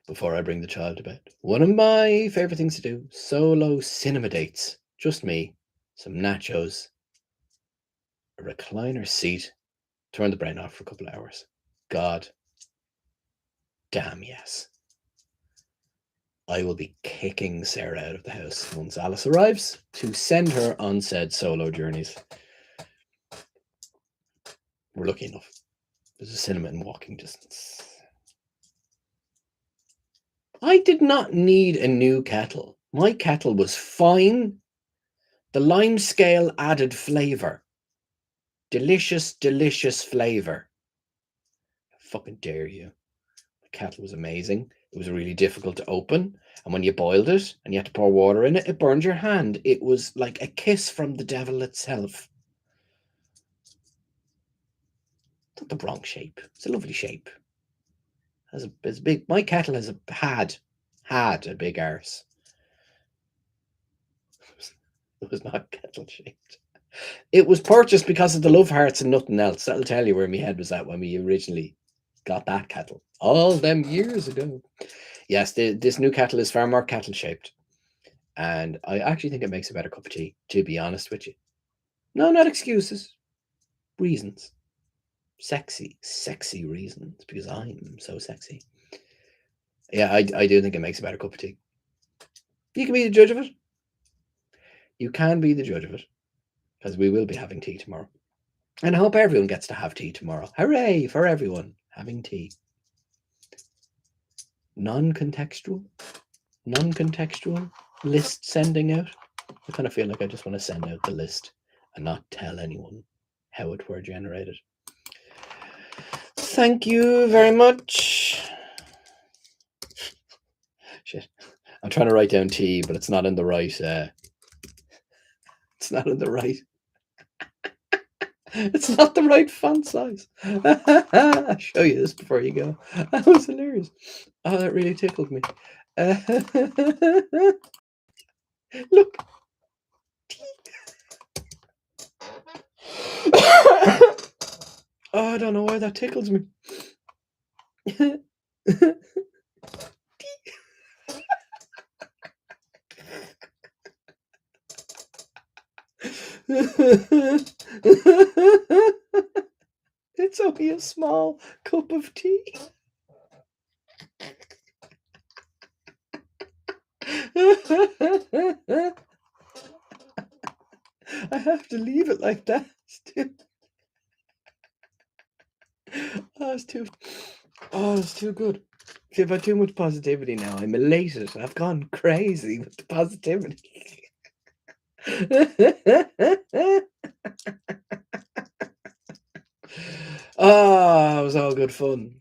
Before I bring the child to bed. One of my favorite things to do, solo cinema dates. Just me, some nachos, a recliner seat, turn the brain off for a couple of hours. God damn yes. I will be kicking Sarah out of the house once Alice arrives to send her on said solo journeys. We're lucky enough. There's a cinema in walking distance. I did not need a new kettle. My kettle was fine. The lime scale added flavor. Delicious, delicious flavor. Fucking dare you. The kettle was amazing. It was really difficult to open. And when you boiled it and you had to pour water in it, it burned your hand. It was like a kiss from the devil itself. It's not the wrong shape. It's a lovely shape. It's big. My kettle has had a big arse. It was not kettle shaped. It was purchased because of the love hearts and nothing else. That'll tell you where my head was at when we originally got that kettle all them years ago. Yes, this new kettle is far more kettle shaped. And I actually think it makes a better cup of tea, to be honest with you. No, not excuses. Reasons. Sexy reasons, because I'm so sexy. Yeah, I do think it makes a better cup of tea. You can be the judge of it. You can be the judge of it, because we will be having tea tomorrow. And I hope everyone gets to have tea tomorrow. Hooray for everyone having tea. Non-contextual list sending out. I kind of feel like I just want to send out the list and not tell anyone how it were generated. Thank you very much. Shit. I'm trying to write down tea, but it's not in the right it's not in the right it's not the right font size. I'll show you this before you go. That was hilarious. Oh, that really tickled me. Look. Oh, I don't know why that tickles me. It's only a small cup of tea. I have to leave it like that. It's too good. See, I've had too much positivity now. I'm elated. I've gone crazy with the positivity. It was all good fun.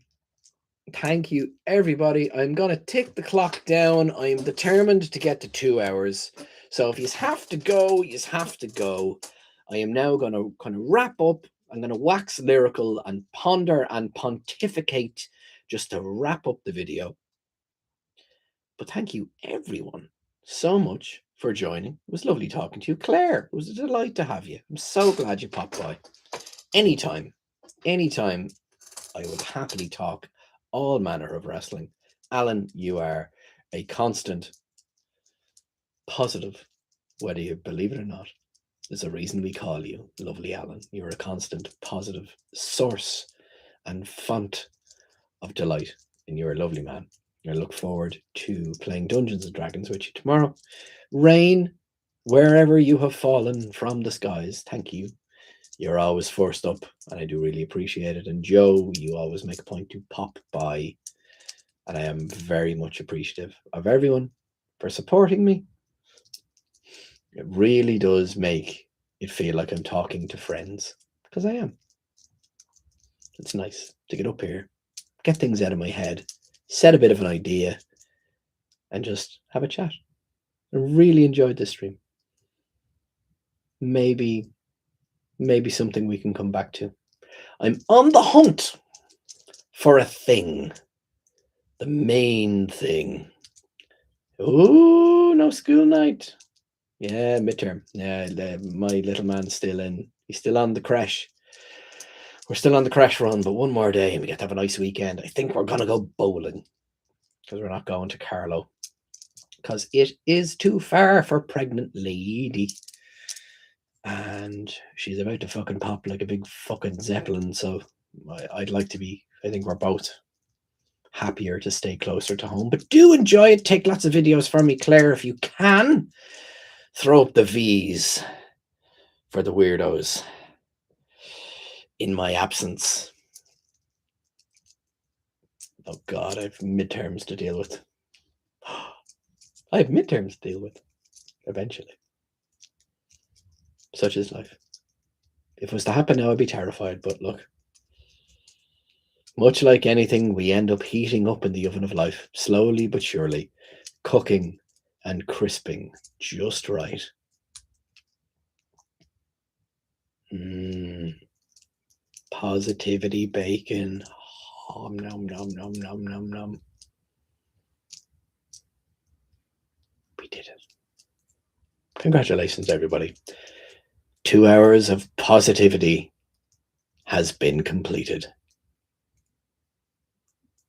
Thank you, everybody. I'm going to tick the clock down. I'm determined to get to 2 hours. So if you have to go, you have to go. I am now going to kind of wrap up. I'm going to wax lyrical and ponder and pontificate just to wrap up the video. But thank you, everyone, so much for joining. It was lovely talking to you. Claire, it was a delight to have you. I'm so glad you popped by. Anytime, I would happily talk all manner of wrestling. Alan, you are a constant positive, whether you believe it or not. There's a reason we call you Lovely Alan. You're a constant positive source and font of delight, and you're a lovely man. I look forward to playing Dungeons and Dragons with you tomorrow. Rain, wherever you have fallen from the skies, thank you. You're always first up, and I do really appreciate it. And Joe, you always make a point to pop by, and I am very much appreciative of everyone for supporting me. It really does make it feel like I'm talking to friends, because I am. It's nice to get up here, get things out of my head, set a bit of an idea, and just have a chat. I really enjoyed this stream. Maybe something we can come back to. I'm on the hunt for a thing. The main thing. Oh, no school night. Yeah, midterm. Yeah, my little man's still in. He's still on the crash. We're still on the crash run, but one more day and we get to have a nice weekend. I think we're going to go bowling, because we're not going to Carlow, because it is too far for pregnant lady. And she's about to fucking pop like a big fucking Zeppelin. So I'd like to be, I think we're both happier to stay closer to home. But do enjoy it. Take lots of videos for me, Claire, if you can. Throw up the V's for the weirdos in my absence. Oh God, I have midterms to deal with. I have midterms to deal with eventually. Such is life. If it was to happen now, I'd be terrified. But look, much like anything, we end up heating up in the oven of life, slowly but surely, cooking and crisping just right. Positivity bacon. Nom, nom, nom, nom, nom, nom, nom. We did it. Congratulations, everybody. 2 hours of positivity has been completed.